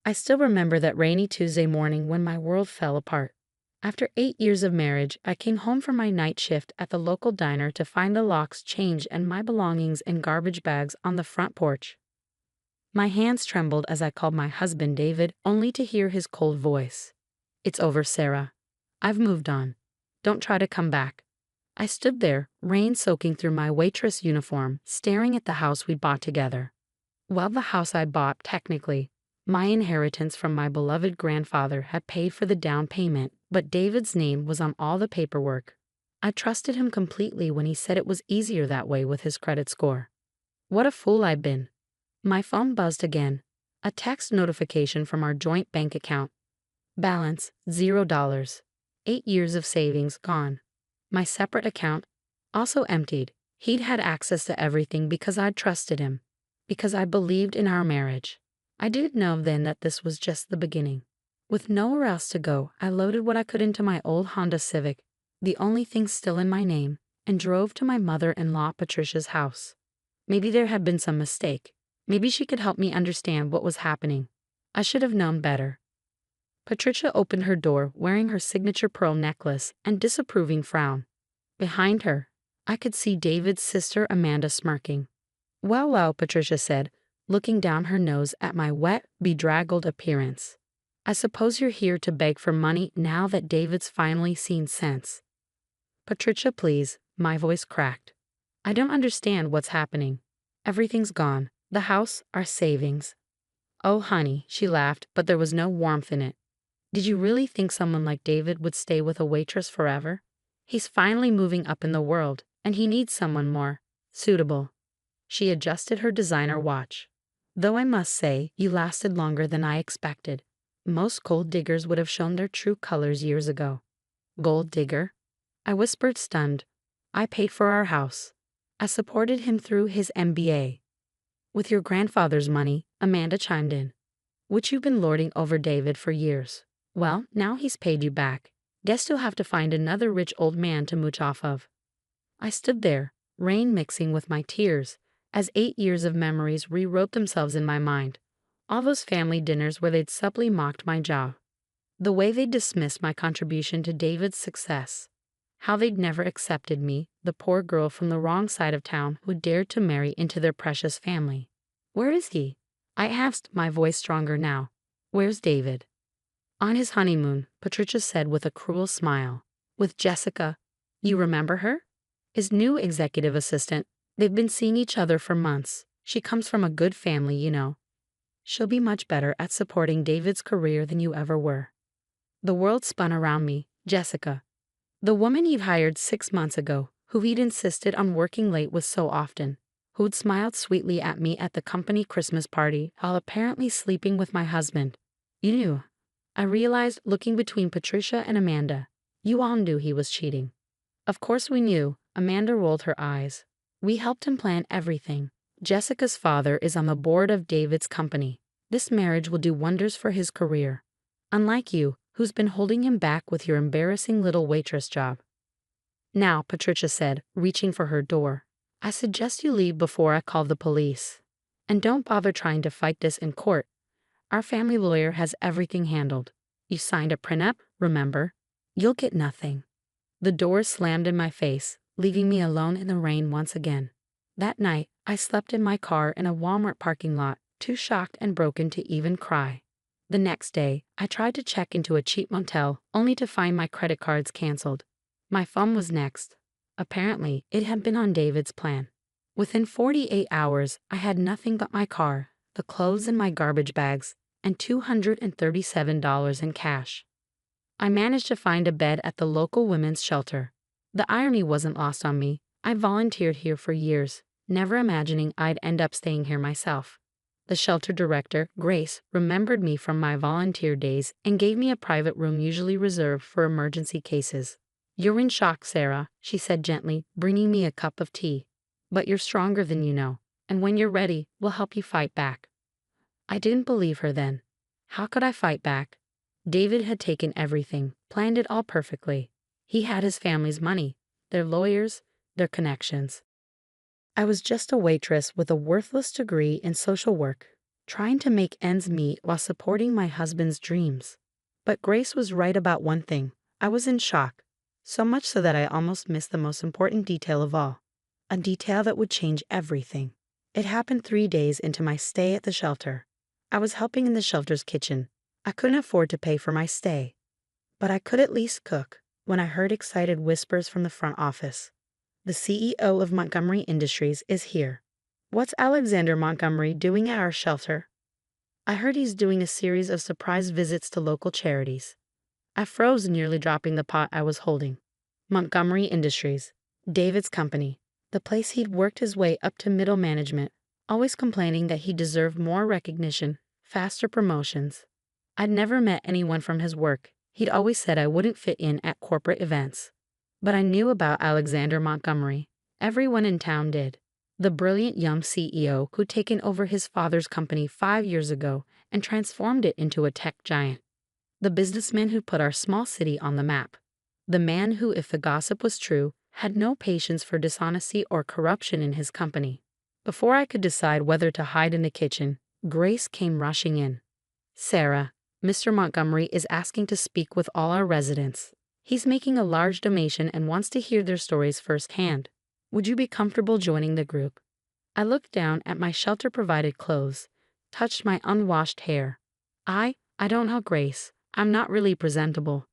I still remember that rainy Tuesday morning when my world fell apart. After 8 years of marriage, I came home from my night shift at the local diner to find the locks changed and my belongings in garbage bags on the front porch. My hands trembled as I called my husband David, only to hear his cold voice. "It's over, Sarah. I've moved on. Don't try to come back." I stood there, rain soaking through my waitress uniform, staring at the house we bought together. Well, the house I bought, technically, my inheritance from my beloved grandfather, had paid for the down payment, but David's name was on all the paperwork. I trusted him completely when he said it was easier that way with his credit score. What a fool I'd been. My phone buzzed again. A text notification from our joint bank account. Balance, $0. 8 years of savings gone. My separate account, also emptied. He'd had access to everything because I'd trusted him. Because I believed in our marriage. I didn't know then that this was just the beginning. With nowhere else to go, I loaded what I could into my old Honda Civic, the only thing still in my name, and drove to my mother-in-law Patricia's house. Maybe there had been some mistake. Maybe she could help me understand what was happening. I should have known better. Patricia opened her door wearing her signature pearl necklace and disapproving frown. Behind her, I could see David's sister Amanda smirking. "Well, well," Patricia said, looking down her nose at my wet, bedraggled appearance. "I suppose you're here to beg for money now that David's finally seen sense." "Patricia, please," my voice cracked. "I don't understand what's happening. Everything's gone. The house, our savings." "Oh, honey," she laughed, but there was no warmth in it. "Did you really think someone like David would stay with a waitress forever? He's finally moving up in the world, and he needs someone more suitable." She adjusted her designer watch. "Though I must say, you lasted longer than I expected. Most gold diggers would have shown their true colors years ago." "Gold digger?" I whispered, stunned. "I paid for our house. I supported him through his MBA. With your grandfather's money," Amanda chimed in, "which you've been lording over David for years. Well, now he's paid you back. Guess you'll have to find another rich old man to mooch off of." I stood there, rain mixing with my tears, as 8 years of memories rewrote themselves in my mind. All those family dinners where they'd subtly mocked my job. The way they'd dismissed my contribution to David's success. How they'd never accepted me, the poor girl from the wrong side of town who dared to marry into their precious family. "Where is he?" I asked, my voice stronger now. "Where's David?" "On his honeymoon," Patricia said with a cruel smile. "With Jessica. You remember her? His new executive assistant. They've been seeing each other for months. She comes from a good family, you know. She'll be much better at supporting David's career than you ever were." The world spun around me. Jessica. The woman he'd hired 6 months ago, who he'd insisted on working late with so often, who'd smiled sweetly at me at the company Christmas party while apparently sleeping with my husband. "You knew," I realized, looking between Patricia and Amanda. "You all knew he was cheating." "Of course we knew," Amanda rolled her eyes. "We helped him plan everything. Jessica's father is on the board of David's company. This marriage will do wonders for his career. Unlike you, who's been holding him back with your embarrassing little waitress job." "Now," Patricia said, reaching for her door, "I suggest you leave before I call the police. And don't bother trying to fight this in court. Our family lawyer has everything handled. You signed a prenup, remember? You'll get nothing." The door slammed in my face, leaving me alone in the rain once again. That night, I slept in my car in a Walmart parking lot, too shocked and broken to even cry. The next day, I tried to check into a cheap motel, only to find my credit cards canceled. My phone was next. Apparently, it had been on David's plan. Within 48 hours, I had nothing but my car, the clothes in my garbage bags, and $237 in cash. I managed to find a bed at the local women's shelter. The irony wasn't lost on me. I volunteered here for years, never imagining I'd end up staying here myself. The shelter director, Grace, remembered me from my volunteer days and gave me a private room usually reserved for emergency cases. "You're in shock, Sarah," she said gently, bringing me a cup of tea. "But you're stronger than you know, and when you're ready, we'll help you fight back." I didn't believe her then. How could I fight back? David had taken everything, planned it all perfectly. He had his family's money, their lawyers, their connections. I was just a waitress with a worthless degree in social work. trying to make ends meet while supporting my husband's dreams. But Grace was right about one thing. I was in shock, so much so that I almost missed the most important detail of all. A detail that would change everything. It happened 3 days into my stay at the shelter. I was helping in the shelter's kitchen. I couldn't afford to pay for my stay, but I could at least cook when I heard excited whispers from the front office. The CEO of Montgomery Industries is here. What's Alexander Montgomery doing at our shelter? I heard he's doing a series of surprise visits to local charities. I froze, nearly dropping the pot I was holding. Montgomery Industries, David's company, the place he'd worked his way up to middle management, always complaining that he deserved more recognition, faster promotions. I'd never met anyone from his work. He'd always said I wouldn't fit in at corporate events. But I knew about Alexander Montgomery. Everyone in town did. The brilliant young CEO who'd taken over his father's company 5 years ago and transformed it into a tech giant. The businessman who put our small city on the map. The man who, if the gossip was true, had no patience for dishonesty or corruption in his company. Before I could decide whether to hide in the kitchen, Grace came rushing in. "Sarah, Mr. Montgomery is asking to speak with all our residents. He's making a large donation and wants to hear their stories firsthand. Would you be comfortable joining the group?" I looked down at my shelter-provided clothes, touched my unwashed hair. I don't know, Grace. I'm not really presentable."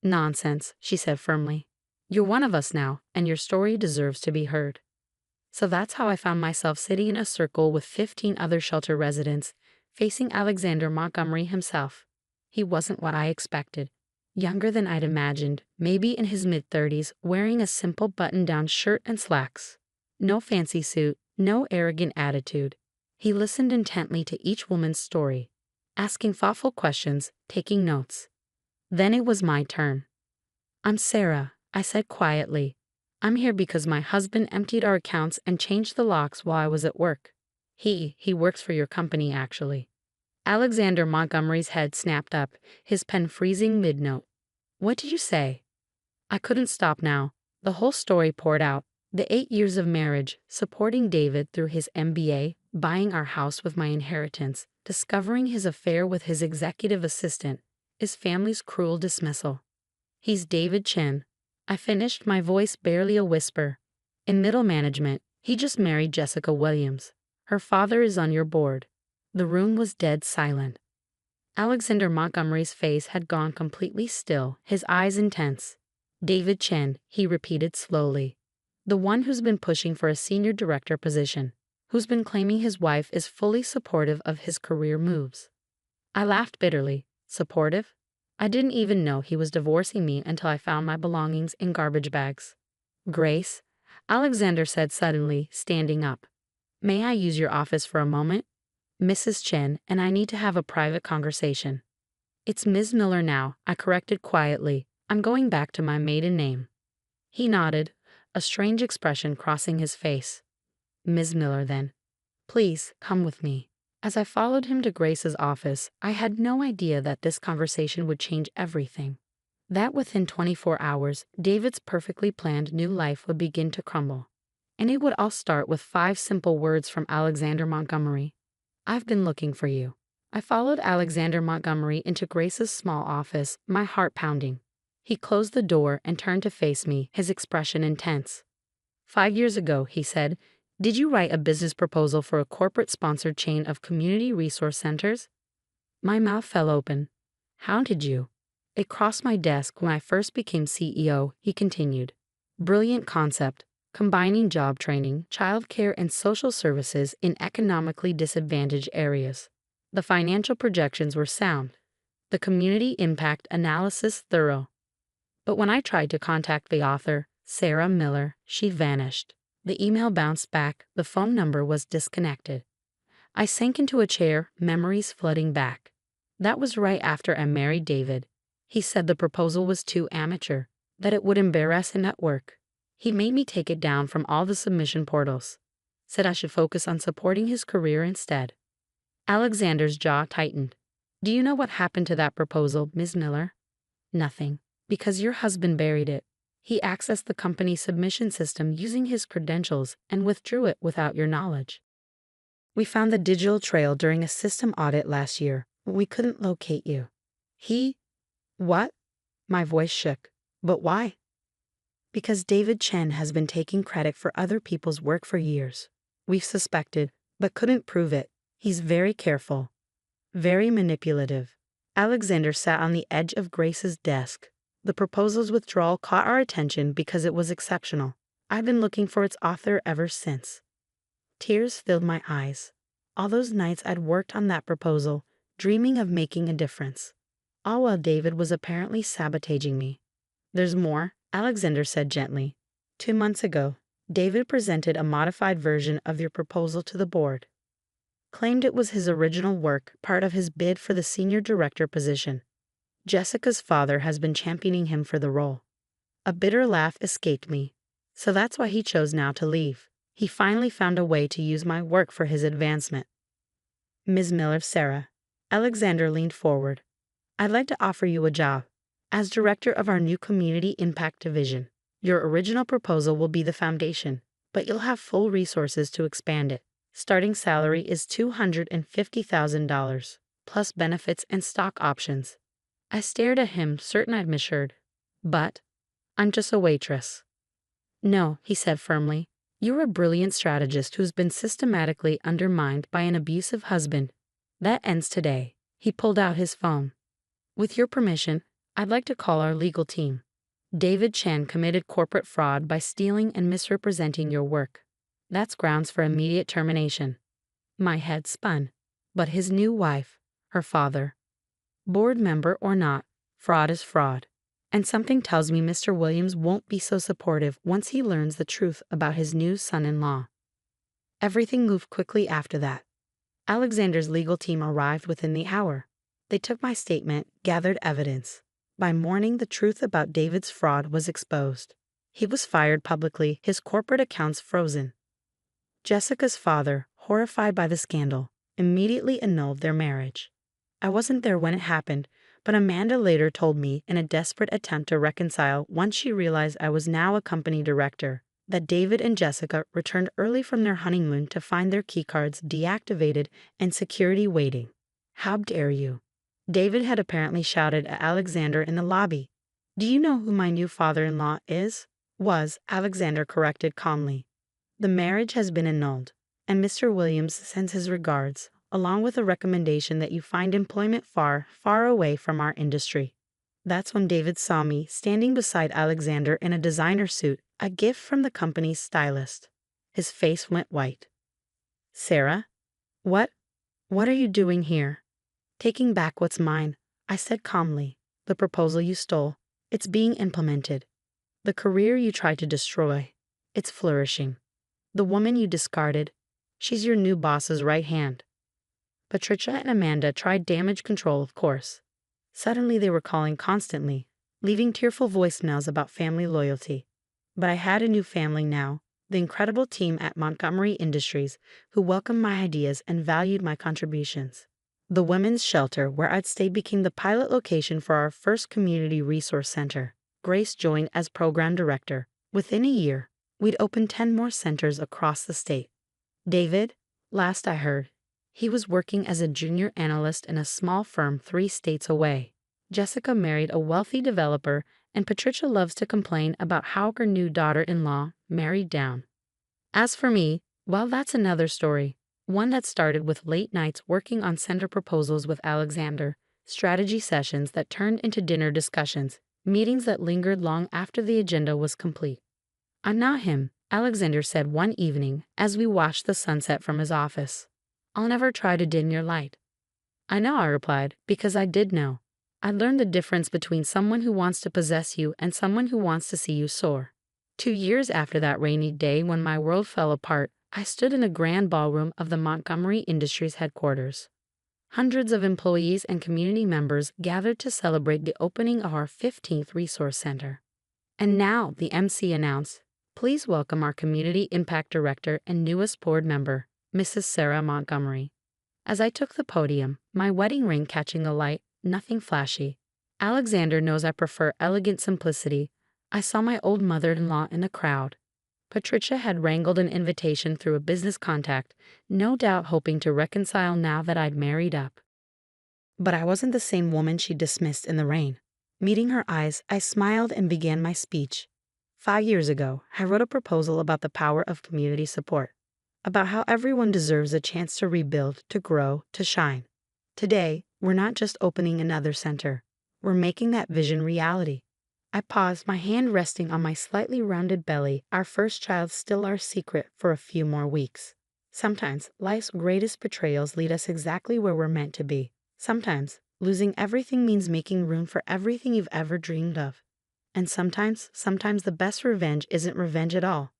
"Nonsense," she said firmly. "You're one of us now, and your story deserves to be heard." So that's how I found myself sitting in a circle with 15 other shelter residents, facing Alexander Montgomery himself. He wasn't what I expected. Younger than I'd imagined, maybe in his mid-30s, wearing a simple button-down shirt and slacks. No fancy suit, no arrogant attitude. He listened intently to each woman's story, asking thoughtful questions, taking notes. Then it was my turn. "I'm Sarah," I said quietly. "I'm here because my husband emptied our accounts and changed the locks while I was at work. He works for your company, actually." Alexander Montgomery's head snapped up, his pen freezing mid-note. "What did you say?" I couldn't stop now. The whole story poured out. The 8 years of marriage, supporting David through his MBA, buying our house with my inheritance, discovering his affair with his executive assistant, his family's cruel dismissal. "He's David Chen." I finished, my voice barely a whisper. "In middle management, he just married Jessica Williams. Her father is on your board." The room was dead silent. Alexander Montgomery's face had gone completely still, his eyes intense. "David Chen," he repeated slowly. "The one who's been pushing for a senior director position, who's been claiming his wife is fully supportive of his career moves." I laughed bitterly. Supportive? I didn't even know he was divorcing me until I found my belongings in garbage bags. "Grace," Alexander said suddenly, standing up. "May I use your office for a moment? Mrs. Chen and I need to have a private conversation." "It's Ms. Miller now," I corrected quietly. "I'm going back to my maiden name." He nodded, a strange expression crossing his face. "Ms. Miller, then. Please, come with me." As I followed him to Grace's office, I had no idea that this conversation would change everything. That within 24 hours, David's perfectly planned new life would begin to crumble. And it would all start with 5 simple words from Alexander Montgomery. "I've been looking for you." I followed Alexander Montgomery into Grace's small office, my heart pounding. He closed the door and turned to face me, his expression intense. "5 years ago," he said, "did you write a business proposal for a corporate-sponsored chain of community resource centers?" My mouth fell open. "How did you?" "It crossed my desk when I first became CEO," he continued. "Brilliant concept, combining job training, childcare, and social services in economically disadvantaged areas. The financial projections were sound, the community impact analysis thorough. But when I tried to contact the author, Sarah Miller, she vanished. The email bounced back, the phone number was disconnected." I sank into a chair, memories flooding back. That was right after I married David. He said the proposal was too amateur, that it would embarrass him at work. He made me take it down from all the submission portals. Said I should focus on supporting his career instead. Alexander's jaw tightened. "Do you know what happened to that proposal, Ms. Miller?" "Nothing, because your husband buried it. He accessed the company submission system using his credentials and withdrew it without your knowledge." We found the digital trail during a system audit last year. We couldn't locate you. What? My voice shook. But why? Because David Chen has been taking credit for other people's work for years. We've suspected, but couldn't prove it. He's very careful. Very manipulative. Alexander sat on the edge of Grace's desk. The proposal's withdrawal caught our attention because it was exceptional. I've been looking for its author ever since. Tears filled my eyes. All those nights I'd worked on that proposal, dreaming of making a difference. All while David was apparently sabotaging me. There's more, Alexander said gently. 2 months ago, David presented a modified version of your proposal to the board. Claimed it was his original work, part of his bid for the senior director position. Jessica's father has been championing him for the role. A bitter laugh escaped me. So that's why he chose now to leave. He finally found a way to use my work for his advancement. Ms. Miller, Sarah. Alexander leaned forward. I'd like to offer you a job. As director of our new Community Impact Division. Your original proposal will be the foundation, but you'll have full resources to expand it. Starting salary is $250,000, plus benefits and stock options. I stared at him, certain I'd misheard. But I'm just a waitress. No, he said firmly. You're a brilliant strategist who's been systematically undermined by an abusive husband. That ends today. He pulled out his phone. With your permission, I'd like to call our legal team. David Chen committed corporate fraud by stealing and misrepresenting your work. That's grounds for immediate termination. My head spun. But his new wife, her father. Board member or not, fraud is fraud. And something tells me Mr. Williams won't be so supportive once he learns the truth about his new son-in-law. Everything moved quickly after that. Alexander's legal team arrived within the hour. They took my statement, gathered evidence. By morning, the truth about David's fraud was exposed. He was fired publicly, his corporate accounts frozen. Jessica's father, horrified by the scandal, immediately annulled their marriage. I wasn't there when it happened, but Amanda later told me in a desperate attempt to reconcile once she realized I was now a company director, that David and Jessica returned early from their honeymoon to find their keycards deactivated and security waiting. How dare you? David had apparently shouted at Alexander in the lobby. Do you know who my new father-in-law is? Was, Alexander corrected calmly. The marriage has been annulled, and Mr. Williams sends his regards, along with a recommendation that you find employment far, far away from our industry. That's when David saw me standing beside Alexander in a designer suit, a gift from the company's stylist. His face went white. Sarah? What are you doing here? Taking back what's mine, I said calmly. The proposal you stole, it's being implemented. The career you tried to destroy, it's flourishing. The woman you discarded, she's your new boss's right hand. Patricia and Amanda tried damage control, of course. Suddenly they were calling constantly, leaving tearful voicemails about family loyalty. But I had a new family now, the incredible team at Montgomery Industries, who welcomed my ideas and valued my contributions. The women's shelter where I'd stay became the pilot location for our first community resource center. Grace joined as program director. Within a year, we'd opened 10 more centers across the state. David, last I heard, he was working as a junior analyst in a small firm 3 states away. Jessica married a wealthy developer, and Patricia loves to complain about how her new daughter-in-law married down. As for me, well, that's another story. One that started with late nights working on center proposals with Alexander, strategy sessions that turned into dinner discussions, meetings that lingered long after the agenda was complete. I'm not him, Alexander said one evening as we watched the sunset from his office. I'll never try to dim your light. I know, I replied, because I did know. I learned the difference between someone who wants to possess you and someone who wants to see you soar. 2 years after that rainy day when my world fell apart, I stood in a grand ballroom of the Montgomery Industries headquarters. Hundreds of employees and community members gathered to celebrate the opening of our 15th resource center. And now, the MC announced, please welcome our Community Impact Director and newest board member, Mrs. Sarah Montgomery. As I took the podium, my wedding ring catching the light, nothing flashy. Alexander knows I prefer elegant simplicity. I saw my old mother-in-law in the crowd. Patricia had wrangled an invitation through a business contact, no doubt hoping to reconcile now that I'd married up. But I wasn't the same woman she dismissed in the rain. Meeting her eyes, I smiled and began my speech. 5 years ago, I wrote a proposal about the power of community support, about how everyone deserves a chance to rebuild, to grow, to shine. Today, we're not just opening another center. We're making that vision reality. I paused, my hand resting on my slightly rounded belly, our first child still our secret for a few more weeks. Sometimes, life's greatest betrayals lead us exactly where we're meant to be. Sometimes, losing everything means making room for everything you've ever dreamed of. And sometimes the best revenge isn't revenge at all.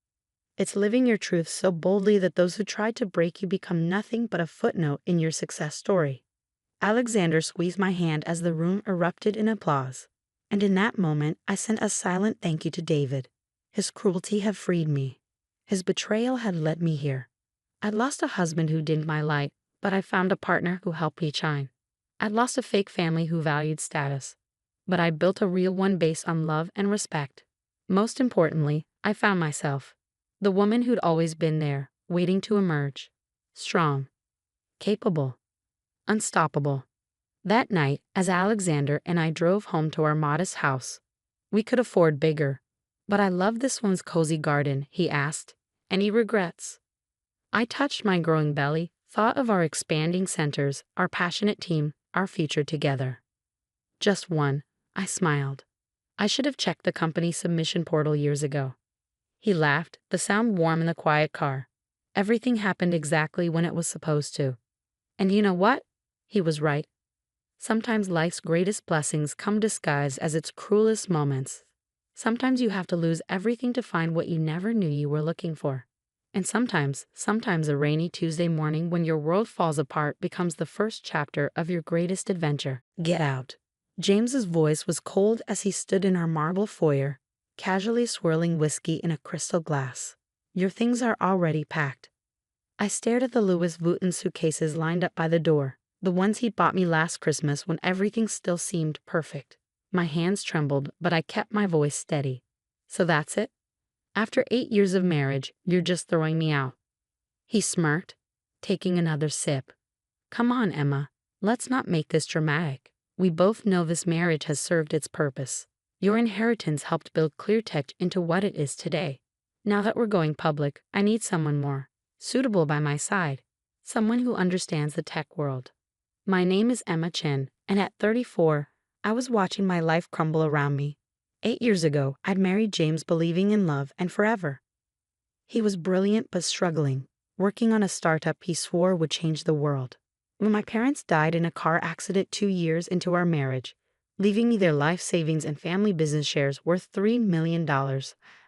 It's living your truth so boldly that those who tried to break you become nothing but a footnote in your success story. Alexander squeezed my hand as the room erupted in applause. And in that moment, I sent a silent thank you to David. His cruelty had freed me. His betrayal had led me here. I'd lost a husband who dimmed my light, but I found a partner who helped me shine. I'd lost a fake family who valued status, but I built a real one based on love and respect. Most importantly, I found myself, the woman who'd always been there, waiting to emerge. Strong, capable, unstoppable. That night, as Alexander and I drove home to our modest house, we could afford bigger. But I love this one's cozy garden, he asked. Any regrets? I touched my growing belly, thought of our expanding centers, our passionate team, our future together. Just one, I smiled. I should have checked the company submission portal years ago. He laughed, the sound warm in the quiet car. Everything happened exactly when it was supposed to. And you know what? He was right. Sometimes life's greatest blessings come disguised as its cruelest moments. Sometimes you have to lose everything to find what you never knew you were looking for. And sometimes a rainy Tuesday morning when your world falls apart becomes the first chapter of your greatest adventure. Get out. James's voice was cold as he stood in our marble foyer, casually swirling whiskey in a crystal glass. Your things are already packed. I stared at the Louis Vuitton suitcases lined up by the door, the ones he'd bought me last Christmas when everything still seemed perfect. My hands trembled, but I kept my voice steady. So that's it? After 8 years of marriage, you're just throwing me out. He smirked, taking another sip. Come on, Emma. Let's not make this dramatic. We both know this marriage has served its purpose. Your inheritance helped build ClearTech into what it is today. Now that we're going public, I need someone more suitable by my side. Someone who understands the tech world. My name is Emma Chen, and at 34, I was watching my life crumble around me. 8 years ago, I'd married James believing in love and forever. He was brilliant but struggling, working on a startup he swore would change the world. When my parents died in a car accident 2 years into our marriage, leaving me their life savings and family business shares worth $3 million,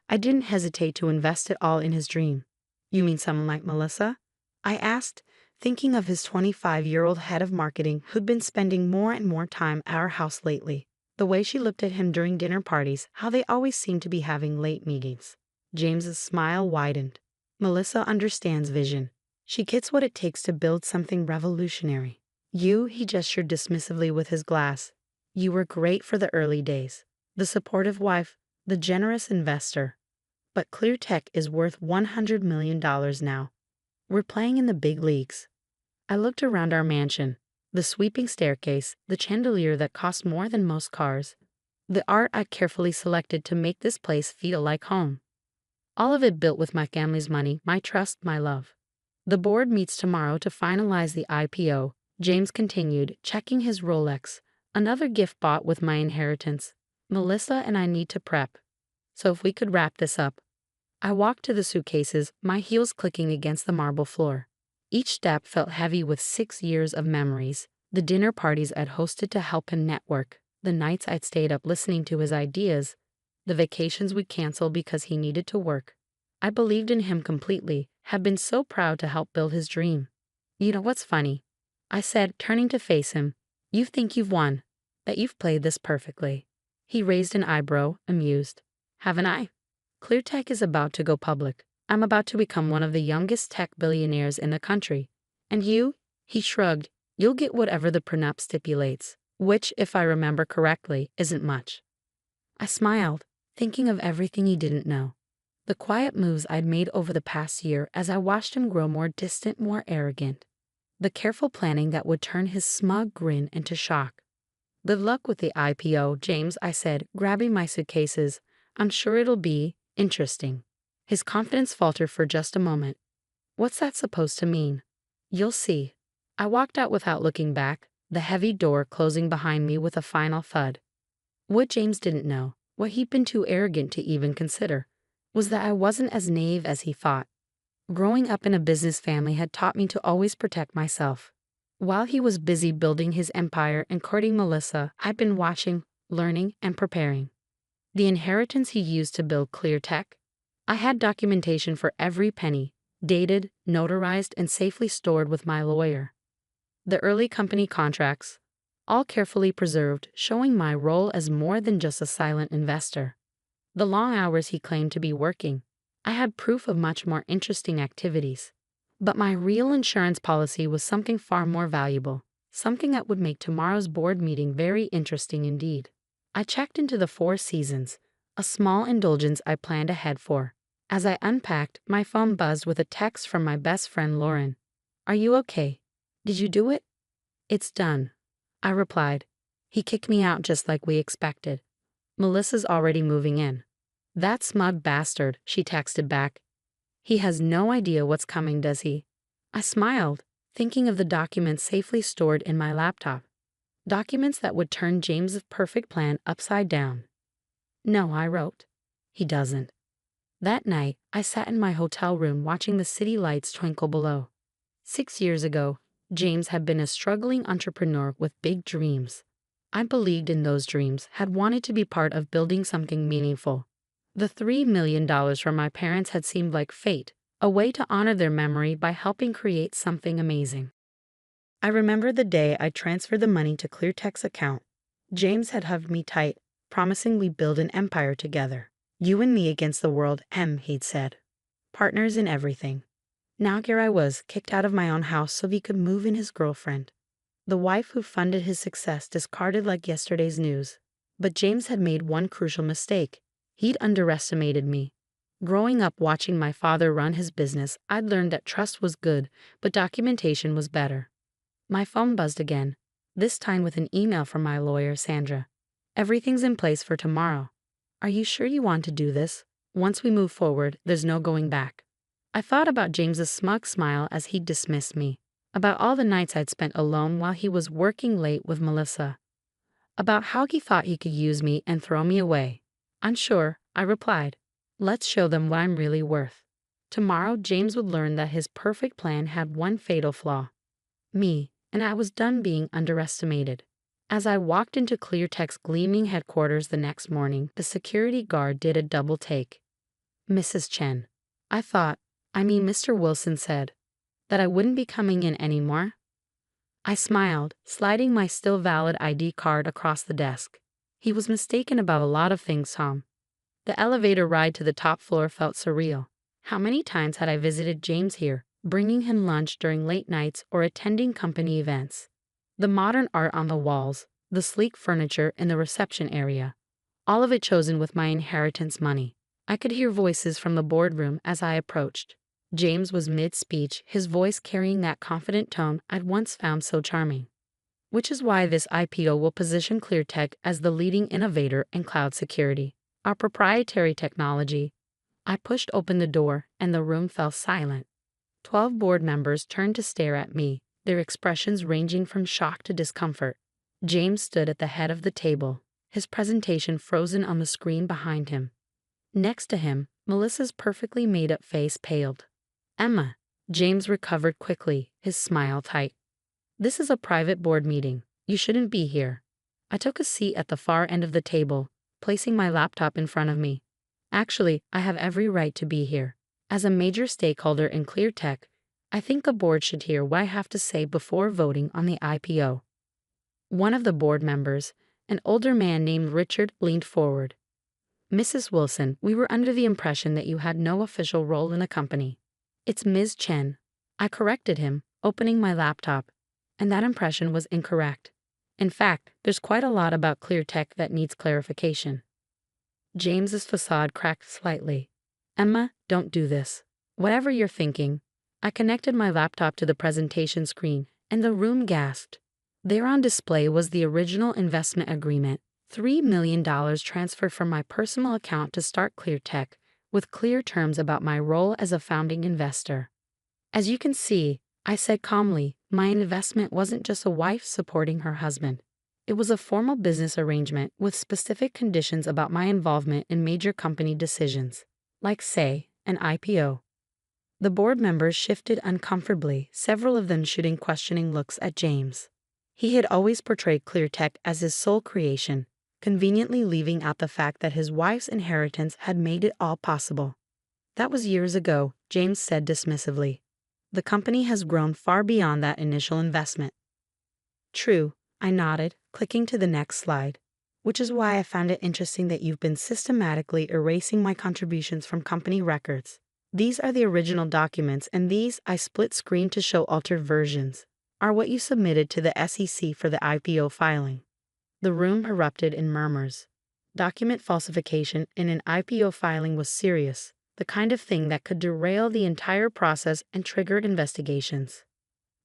I didn't hesitate to invest it all in his dream. You mean someone like Melissa? I asked, thinking of his 25-year-old head of marketing who'd been spending more and more time at our house lately. The way she looked at him during dinner parties, how they always seemed to be having late meetings. James's smile widened. Melissa understands vision. She gets what it takes to build something revolutionary. He gestured dismissively with his glass. You were great for the early days. The supportive wife, the generous investor. But ClearTech is worth $100 million now. We're playing in the big leagues. I looked around our mansion. The sweeping staircase, the chandelier that cost more than most cars, the art I carefully selected to make this place feel like home. All of it built with my family's money, my trust, my love. The board meets tomorrow to finalize the IPO, James continued, checking his Rolex. Another gift bought with my inheritance. Melissa and I need to prep. So if we could wrap this up. I walked to the suitcases, my heels clicking against the marble floor. Each step felt heavy with 6 years of memories. The dinner parties I'd hosted to help him network, the nights I'd stayed up listening to his ideas, the vacations we'd canceled because he needed to work. I believed in him completely, had been so proud to help build his dream. You know what's funny? I said, turning to face him. You think you've won, that you've played this perfectly. He raised an eyebrow, amused. Haven't I? ClearTech is about to go public. I'm about to become one of the youngest tech billionaires in the country. And you? He shrugged. You'll get whatever the prenup stipulates, which, if I remember correctly, isn't much. I smiled, thinking of everything he didn't know. The quiet moves I'd made over the past year as I watched him grow more distant, more arrogant. The careful planning that would turn his smug grin into shock. "Good luck with the IPO, James," I said, grabbing my suitcases. "I'm sure it'll be interesting." His confidence faltered for just a moment. "What's that supposed to mean?" "You'll see." I walked out without looking back, the heavy door closing behind me with a final thud. What James didn't know, what he'd been too arrogant to even consider, was that I wasn't as naive as he thought. Growing up in a business family had taught me to always protect myself. While he was busy building his empire and courting Melissa, I'd been watching, learning, and preparing. The inheritance he used to build ClearTech? I had documentation for every penny, dated, notarized, and safely stored with my lawyer. The early company contracts, all carefully preserved, showing my role as more than just a silent investor. The long hours he claimed to be working, I had proof of much more interesting activities. But my real insurance policy was something far more valuable, something that would make tomorrow's board meeting very interesting indeed. I checked into the Four Seasons, a small indulgence I planned ahead for. As I unpacked, my phone buzzed with a text from my best friend Lauren. "Are you okay? Did you do it?" "It's done," I replied. "He kicked me out just like we expected. Melissa's already moving in." "That smug bastard," she texted back. "He has no idea what's coming, does he?" I smiled, thinking of the documents safely stored in my laptop. Documents that would turn James's perfect plan upside down. "No," I wrote. "He doesn't." That night, I sat in my hotel room watching the city lights twinkle below. 6 years ago, James had been a struggling entrepreneur with big dreams. I believed in those dreams, had wanted to be part of building something meaningful. The $3 million from my parents had seemed like fate, a way to honor their memory by helping create something amazing. I remember the day I transferred the money to ClearTech's account. James had hugged me tight, promising we'd build an empire together. "You and me against the world, he'd said. Partners in everything." Now here I was, kicked out of my own house so he could move in his girlfriend. The wife who funded his success discarded like yesterday's news. But James had made one crucial mistake. He'd underestimated me. Growing up watching my father run his business, I'd learned that trust was good, but documentation was better. My phone buzzed again, this time with an email from my lawyer, Sandra. "Everything's in place for tomorrow. Are you sure you want to do this? Once we move forward, there's no going back." I thought about James's smug smile as he dismissed me, about all the nights I'd spent alone while he was working late with Melissa, about how he thought he could use me and throw me away. "Unsure," I replied. "Let's show them what I'm really worth." Tomorrow, James would learn that his perfect plan had one fatal flaw. Me, and I was done being underestimated. As I walked into ClearTech's gleaming headquarters the next morning, the security guard did a double take. "Mrs. Chen." Mr. Wilson said that I wouldn't be coming in anymore. I smiled, sliding my still valid ID card across the desk. He was mistaken about a lot of things, Tom. The elevator ride to the top floor felt surreal. How many times had I visited James here, bringing him lunch during late nights or attending company events? The modern art on the walls, the sleek furniture in the reception area, all of it chosen with my inheritance money. I could hear voices from the boardroom as I approached. James was mid-speech, his voice carrying that confident tone I'd once found so charming. "Which is why this IPO will position ClearTech as the leading innovator in cloud security, our proprietary technology." I pushed open the door, and the room fell silent. 12 board members turned to stare at me, their expressions ranging from shock to discomfort. James stood at the head of the table, his presentation frozen on the screen behind him. Next to him, Melissa's perfectly made-up face paled. "Emma," James recovered quickly, his smile tight. "This is a private board meeting. You shouldn't be here." I took a seat at the far end of the table, placing my laptop in front of me. "Actually, I have every right to be here. As a major stakeholder in ClearTech, I think the board should hear what I have to say before voting on the IPO." One of the board members, an older man named Richard, leaned forward. "Mrs. Wilson, we were under the impression that you had no official role in the company." "It's Ms. Chen." I corrected him, opening my laptop, and that impression was incorrect. In fact, there's quite a lot about ClearTech that needs clarification. James's facade cracked slightly. Emma, don't do this. Whatever you're thinking. I connected my laptop to the presentation screen, and the room gasped. There on display was the original investment agreement, $3 million transferred from my personal account to start ClearTech, with clear terms about my role as a founding investor. As you can see, I said calmly, my investment wasn't just a wife supporting her husband. It was a formal business arrangement with specific conditions about my involvement in major company decisions, like, say, an IPO. The board members shifted uncomfortably, several of them shooting questioning looks at James. He had always portrayed ClearTech as his sole creation, conveniently leaving out the fact that his wife's inheritance had made it all possible. That was years ago, James said dismissively. The company has grown far beyond that initial investment. True, I nodded, clicking to the next slide. Which is why I found it interesting that you've been systematically erasing my contributions from company records. These are the original documents, and these, I split screen to show altered versions, are what you submitted to the SEC for the IPO filing. The room erupted in murmurs. Document falsification in an IPO filing was serious, the kind of thing that could derail the entire process and trigger investigations.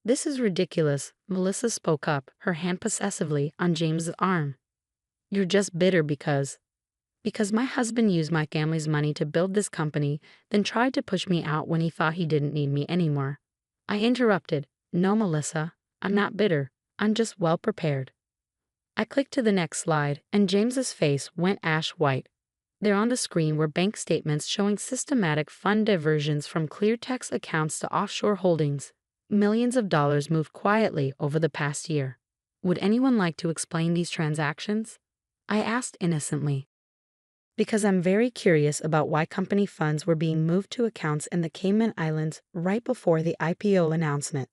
This is ridiculous, Melissa spoke up, her hand possessively on James's arm. You're just bitter because my husband used my family's money to build this company, then tried to push me out when he thought he didn't need me anymore. I interrupted. No, Melissa, I'm not bitter. I'm just well prepared. I clicked to the next slide, and James's face went ash white. There on the screen were bank statements showing systematic fund diversions from ClearTech's accounts to offshore holdings. Millions of dollars moved quietly over the past year. Would anyone like to explain these transactions? I asked innocently. Because I'm very curious about why company funds were being moved to accounts in the Cayman Islands right before the IPO announcement.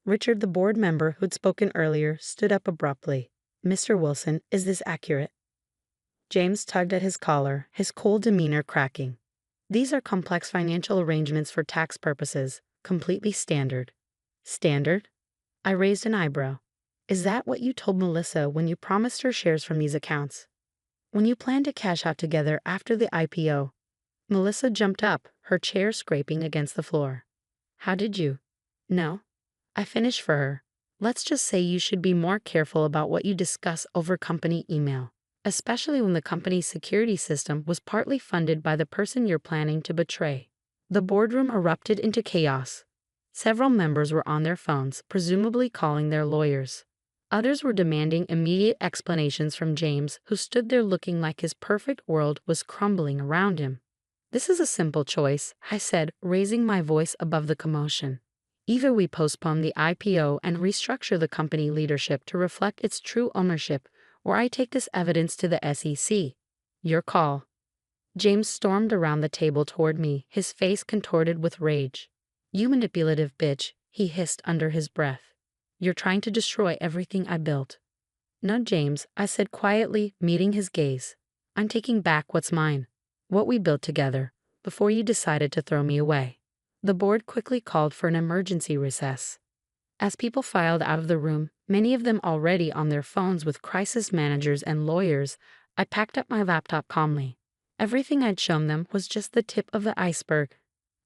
Richard, the board member who'd spoken earlier, stood up abruptly. Mr. Wilson, is this accurate? James tugged at his collar, his cool demeanor cracking. These are complex financial arrangements for tax purposes, completely standard. Standard? I raised an eyebrow. Is that what you told Melissa when you promised her shares from these accounts? When you planned to cash out together after the IPO? Melissa jumped up, her chair scraping against the floor. How did you? No. I finished for her. Let's just say you should be more careful about what you discuss over company email, especially when the company's security system was partly funded by the person you're planning to betray. The boardroom erupted into chaos. Several members were on their phones, presumably calling their lawyers. Others were demanding immediate explanations from James, who stood there looking like his perfect world was crumbling around him. This is a simple choice, I said, raising my voice above the commotion. Either we postpone the IPO and restructure the company leadership to reflect its true ownership, or I take this evidence to the SEC. Your call. James stormed around the table toward me, his face contorted with rage. You manipulative bitch, he hissed under his breath. You're trying to destroy everything I built. No, James, I said quietly, meeting his gaze. I'm taking back what's mine, what we built together, before you decided to throw me away. The board quickly called for an emergency recess. As people filed out of the room, many of them already on their phones with crisis managers and lawyers, I packed up my laptop calmly. Everything I'd shown them was just the tip of the iceberg.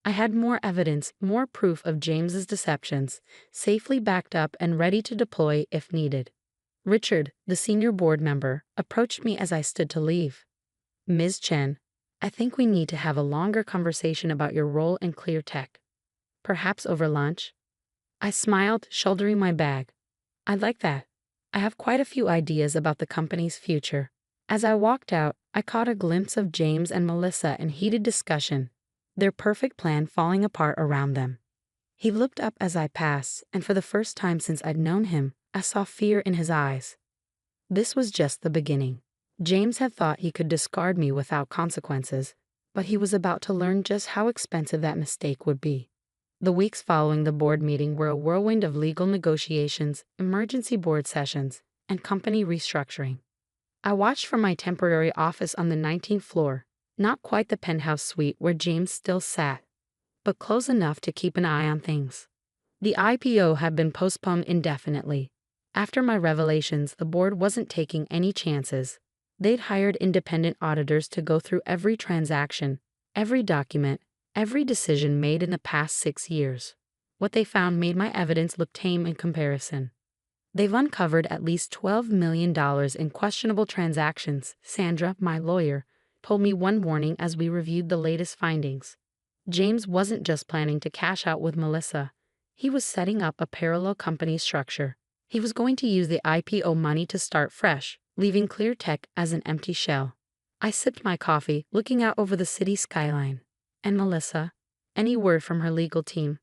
I had more evidence, more proof of James's deceptions, safely backed up and ready to deploy if needed. Richard, the senior board member, approached me as I stood to leave. Ms. Chen, I think we need to have a longer conversation about your role in ClearTech. Perhaps over lunch? I smiled, shouldering my bag. I'd like that. I have quite a few ideas about the company's future. As I walked out, I caught a glimpse of James and Melissa in heated discussion, their perfect plan falling apart around them. He looked up as I passed, and for the first time since I'd known him, I saw fear in his eyes. This was just the beginning. James had thought he could discard me without consequences, but he was about to learn just how expensive that mistake would be. The weeks following the board meeting were a whirlwind of legal negotiations, emergency board sessions, and company restructuring. I watched from my temporary office on the 19th floor, not quite the penthouse suite where James still sat, but close enough to keep an eye on things. The IPO had been postponed indefinitely. After my revelations, the board wasn't taking any chances. They'd hired independent auditors to go through every transaction, Every document, every decision made in the past 6 years. What they found made my evidence look tame in comparison. They've uncovered at least $12 million in questionable transactions, Sandra, my lawyer, told me one morning as we reviewed the latest findings. James wasn't just planning to cash out with Melissa. He was setting up a parallel company structure. He was going to use the IPO money to start fresh, leaving ClearTech as an empty shell. I sipped my coffee, looking out over the city skyline. And Melissa? Any word from her legal team?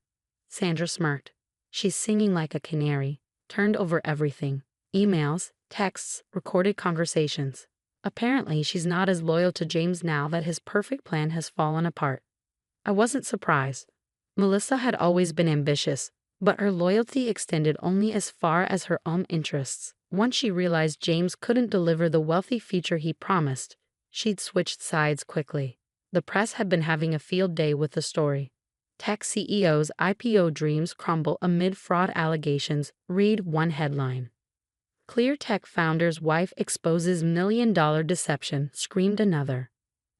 Sandra smirked. She's singing like a canary, turned over everything. Emails, texts, recorded conversations. Apparently, she's not as loyal to James now that his perfect plan has fallen apart. I wasn't surprised. Melissa had always been ambitious, but her loyalty extended only as far as her own interests. Once she realized James couldn't deliver the wealthy future he promised, she'd switched sides quickly. The press had been having a field day with the story. Tech CEO's IPO dreams crumble amid fraud allegations, read one headline. ClearTech founder's wife exposes million-dollar deception, screamed another.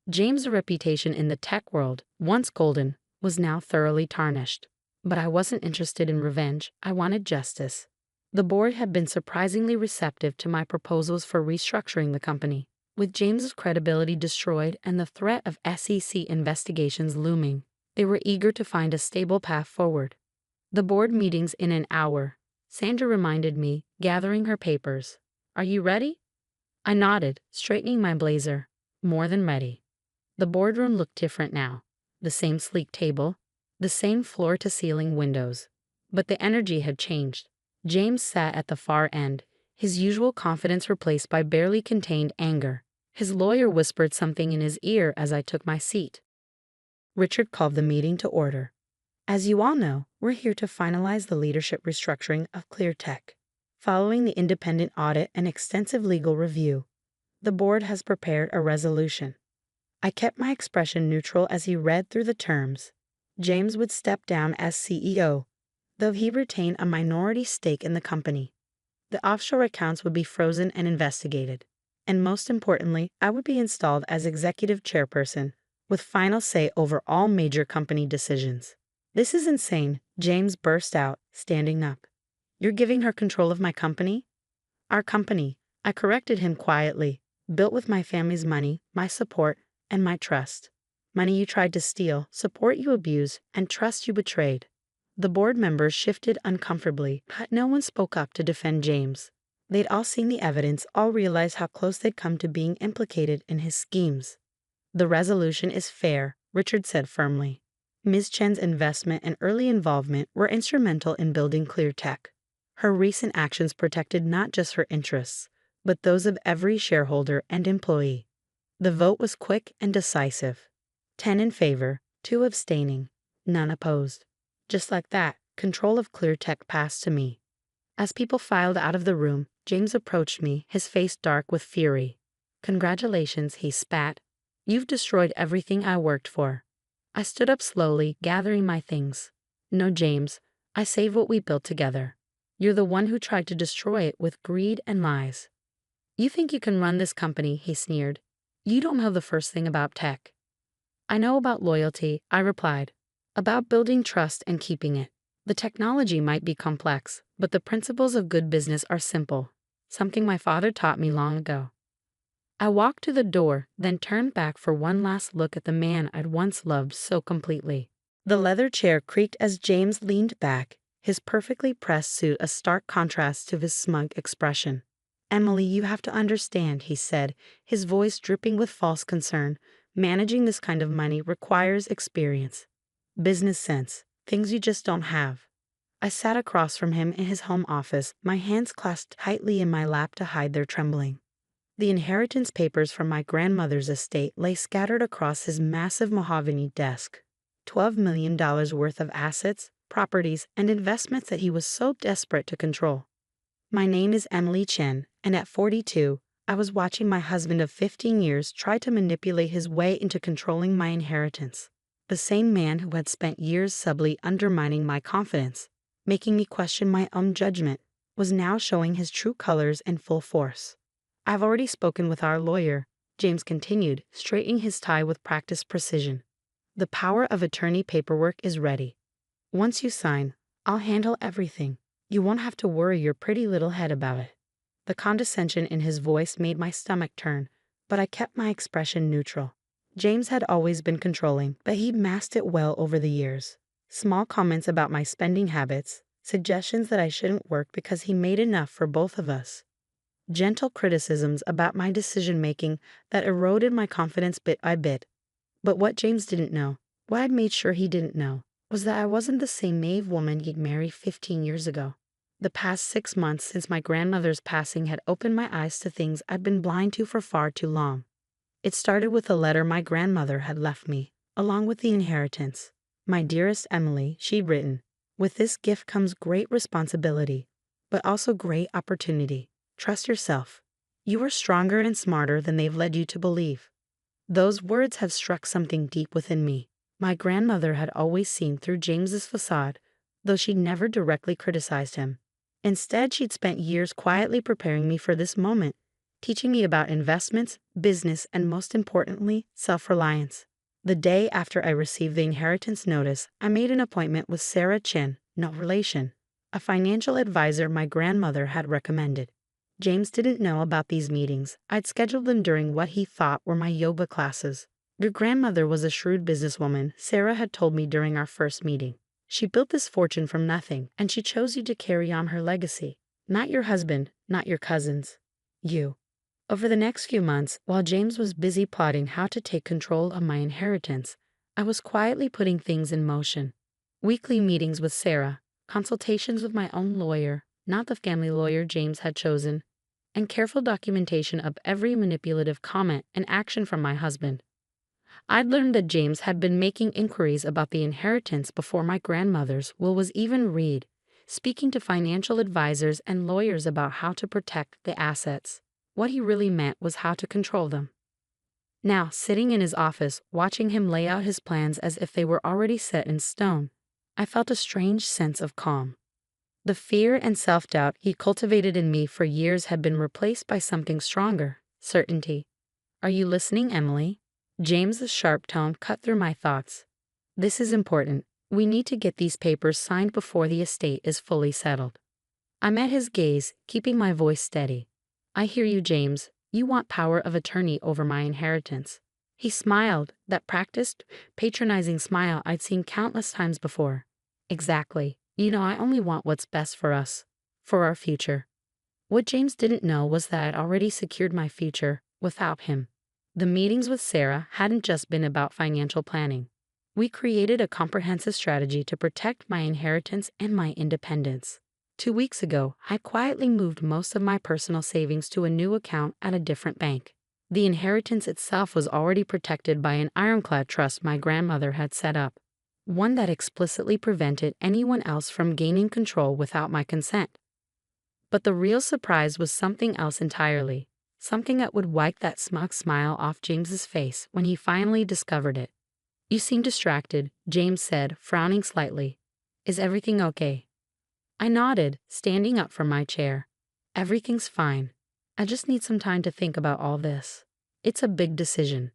James' reputation in the tech world, once golden, was now thoroughly tarnished. But I wasn't interested in revenge, I wanted justice. The board had been surprisingly receptive to my proposals for restructuring the company. With James's credibility destroyed and the threat of SEC investigations looming, they were eager to find a stable path forward. The board meeting's in an hour, Sandra reminded me, gathering her papers. Are you ready? I nodded, straightening my blazer. More than ready. The boardroom looked different now. The same sleek table, the same floor-to-ceiling windows. But the energy had changed. James sat at the far end, his usual confidence replaced by barely contained anger. His lawyer whispered something in his ear as I took my seat. Richard called the meeting to order. As you all know, we're here to finalize the leadership restructuring of ClearTech. Following the independent audit and extensive legal review, the board has prepared a resolution. I kept my expression neutral as he read through the terms. James would step down as CEO, though he retained a minority stake in the company. The offshore accounts would be frozen and investigated. And most importantly, I would be installed as executive chairperson, with final say over all major company decisions. This is insane, James burst out, standing up. You're giving her control of my company? Our company, I corrected him quietly, built with my family's money, my support, and my trust. Money you tried to steal, support you abused, and trust you betrayed. The board members shifted uncomfortably, but no one spoke up to defend James. They'd all seen the evidence, all realized how close they'd come to being implicated in his schemes. The resolution is fair, Richard said firmly. Ms. Chen's investment and early involvement were instrumental in building ClearTech. Her recent actions protected not just her interests, but those of every shareholder and employee. The vote was quick and decisive. 10 in favor, 2 abstaining, none opposed. Just like that, control of ClearTech passed to me. As people filed out of the room, James approached me, his face dark with fury. Congratulations, he spat. You've destroyed everything I worked for. I stood up slowly, gathering my things. No, James, I saved what we built together. You're the one who tried to destroy it with greed and lies. You think you can run this company, he sneered. You don't know the first thing about tech. I know about loyalty, I replied. About building trust and keeping it. The technology might be complex, but the principles of good business are simple. Something my father taught me long ago. I walked to the door, then turned back for one last look at the man I'd once loved so completely. The leather chair creaked as James leaned back, his perfectly pressed suit a stark contrast to his smug expression. Emily, you have to understand, he said, his voice dripping with false concern. Managing this kind of money requires experience. Business sense, things you just don't have. I sat across from him in his home office, my hands clasped tightly in my lap to hide their trembling. The inheritance papers from my grandmother's estate lay scattered across his massive mahogany desk. $12 million worth of assets, properties, and investments that he was so desperate to control. My name is Emily Chen, and at 42, I was watching my husband of 15 years try to manipulate his way into controlling my inheritance. The same man who had spent years subtly undermining my confidence, making me question my own judgment, was now showing his true colors in full force. I've already spoken with our lawyer, James continued, straightening his tie with practiced precision. The power of attorney paperwork is ready. Once you sign, I'll handle everything. You won't have to worry your pretty little head about it." The condescension in his voice made my stomach turn, but I kept my expression neutral. James had always been controlling, but he'd masked it well over the years. Small comments about my spending habits, suggestions that I shouldn't work because he made enough for both of us. Gentle criticisms about my decision-making that eroded my confidence bit by bit. But what James didn't know, what I'd made sure he didn't know, was that I wasn't the same naive woman he'd married 15 years ago. The past 6 months since my grandmother's passing had opened my eyes to things I'd been blind to for far too long. It started with a letter my grandmother had left me, along with the inheritance. "My dearest Emily," she'd written, "with this gift comes great responsibility, but also great opportunity. Trust yourself. You are stronger and smarter than they've led you to believe." Those words have struck something deep within me. My grandmother had always seen through James's facade, though she'd never directly criticized him. Instead, she'd spent years quietly preparing me for this moment, teaching me about investments, business, and most importantly, self-reliance. The day after I received the inheritance notice, I made an appointment with Sarah Chin, no relation, a financial advisor my grandmother had recommended. James didn't know about these meetings. I'd scheduled them during what he thought were my yoga classes. "Your grandmother was a shrewd businesswoman," Sarah had told me during our first meeting. "She built this fortune from nothing, and she chose you to carry on her legacy. Not your husband, not your cousins. You." Over the next few months, while James was busy plotting how to take control of my inheritance, I was quietly putting things in motion. Weekly meetings with Sarah, consultations with my own lawyer, not the family lawyer James had chosen, and careful documentation of every manipulative comment and action from my husband. I'd learned that James had been making inquiries about the inheritance before my grandmother's will was even read, speaking to financial advisors and lawyers about how to protect the assets. What he really meant was how to control them. Now, sitting in his office, watching him lay out his plans as if they were already set in stone, I felt a strange sense of calm. The fear and self-doubt he cultivated in me for years had been replaced by something stronger, certainty. "Are you listening, Emily?" James's sharp tone cut through my thoughts. "This is important. We need to get these papers signed before the estate is fully settled." I met his gaze, keeping my voice steady. "I hear you, James. You want power of attorney over my inheritance." He smiled, that practiced, patronizing smile I'd seen countless times before. "Exactly. You know, I only want what's best for us, for our future." What James didn't know was that I'd already secured my future without him. The meetings with Sarah hadn't just been about financial planning. We created a comprehensive strategy to protect my inheritance and my independence. 2 weeks ago, I quietly moved most of my personal savings to a new account at a different bank. The inheritance itself was already protected by an ironclad trust my grandmother had set up, one that explicitly prevented anyone else from gaining control without my consent. But the real surprise was something else entirely, something that would wipe that smug smile off James's face when he finally discovered it. "You seem distracted," James said, frowning slightly. "Is everything okay?" I nodded, standing up from my chair. "Everything's fine. I just need some time to think about all this. It's a big decision."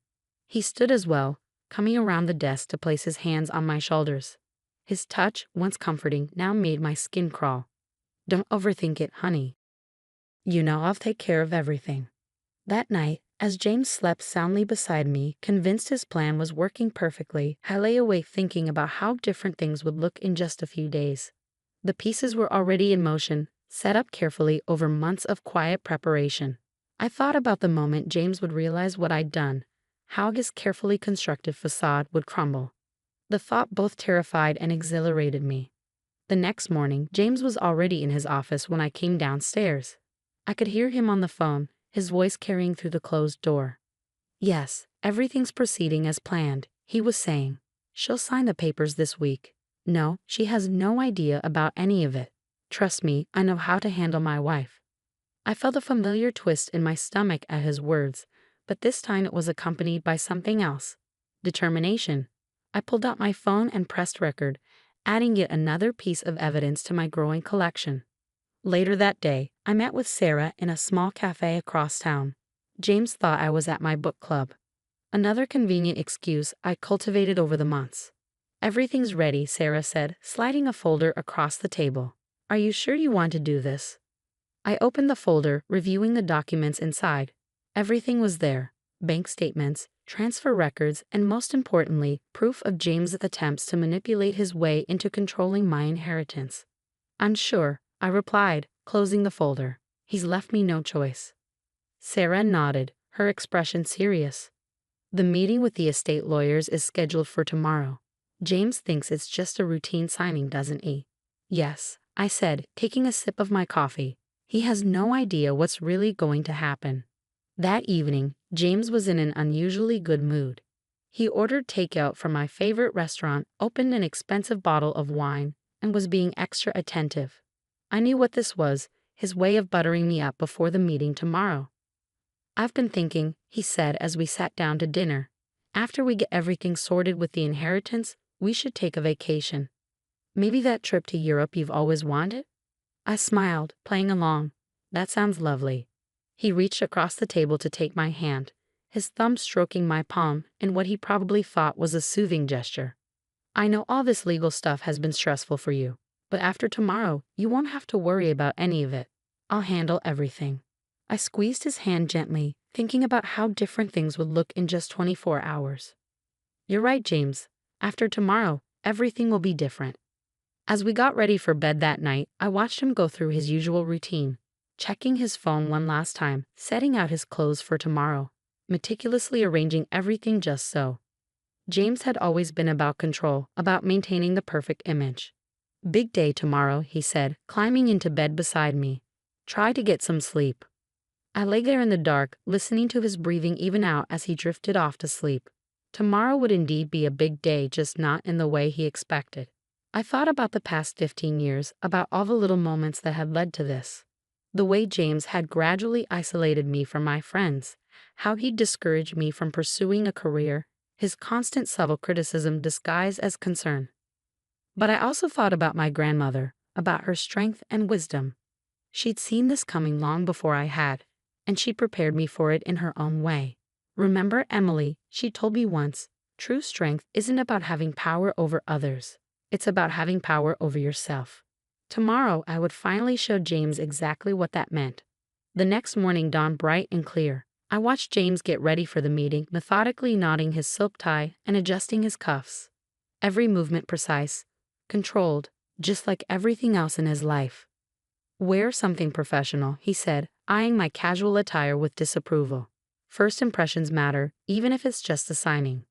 He stood as well, coming around the desk to place his hands on my shoulders. His touch, once comforting, now made my skin crawl. "Don't overthink it, honey. You know I'll take care of everything." That night, as James slept soundly beside me, convinced his plan was working perfectly, I lay awake thinking about how different things would look in just a few days. The pieces were already in motion, set up carefully over months of quiet preparation. I thought about the moment James would realize what I'd done, how his carefully constructed facade would crumble. The thought both terrified and exhilarated me. The next morning, James was already in his office when I came downstairs. I could hear him on the phone, his voice carrying through the closed door. "Yes, everything's proceeding as planned," he was saying. "She'll sign the papers this week. No, she has no idea about any of it. Trust me, I know how to handle my wife." I felt a familiar twist in my stomach at his words, but this time it was accompanied by something else. Determination. I pulled out my phone and pressed record, adding yet another piece of evidence to my growing collection. Later that day, I met with Sarah in a small cafe across town. James thought I was at my book club. Another convenient excuse I cultivated over the months. Everything's ready, Sarah said, sliding a folder across the table. Are you sure you want to do this? I opened the folder, reviewing the documents inside. Everything was there: bank statements, transfer records, and most importantly, proof of James's attempts to manipulate his way into controlling my inheritance. I'm sure, I replied, closing the folder. He's left me no choice. Sarah nodded, her expression serious. The meeting with the estate lawyers is scheduled for tomorrow. James thinks it's just a routine signing, doesn't he? Yes, I said, taking a sip of my coffee. He has no idea what's really going to happen. That evening, James was in an unusually good mood. He ordered takeout from my favorite restaurant, opened an expensive bottle of wine, and was being extra attentive. I knew what this was: his way of buttering me up before the meeting tomorrow. I've been thinking, he said as we sat down to dinner. After we get everything sorted with the inheritance, we should take a vacation. Maybe that trip to Europe you've always wanted? I smiled, playing along. That sounds lovely. He reached across the table to take my hand, his thumb stroking my palm in what he probably thought was a soothing gesture. I know all this legal stuff has been stressful for you, but after tomorrow, you won't have to worry about any of it. I'll handle everything. I squeezed his hand gently, thinking about how different things would look in just 24 hours. You're right, James. After tomorrow, everything will be different. As we got ready for bed that night, I watched him go through his usual routine, checking his phone one last time, setting out his clothes for tomorrow, meticulously arranging everything just so. James had always been about control, about maintaining the perfect image. Big day tomorrow, he said, climbing into bed beside me. Try to get some sleep. I lay there in the dark, listening to his breathing even out as he drifted off to sleep. Tomorrow would indeed be a big day, just not in the way he expected. I thought about the past 15 years, about all the little moments that had led to this. The way James had gradually isolated me from my friends, how he discouraged me from pursuing a career, his constant subtle criticism disguised as concern. But I also thought about my grandmother, about her strength and wisdom. She'd seen this coming long before I had, and she prepared me for it in her own way. Remember Emily, she told me once, true strength isn't about having power over others. It's about having power over yourself. Tomorrow I would finally show James exactly what that meant. The next morning dawned bright and clear. I watched James get ready for the meeting, methodically knotting his silk tie and adjusting his cuffs. Every movement precise, controlled, just like everything else in his life. Wear something professional, he said, eyeing my casual attire with disapproval. First impressions matter, even if it's just a signing.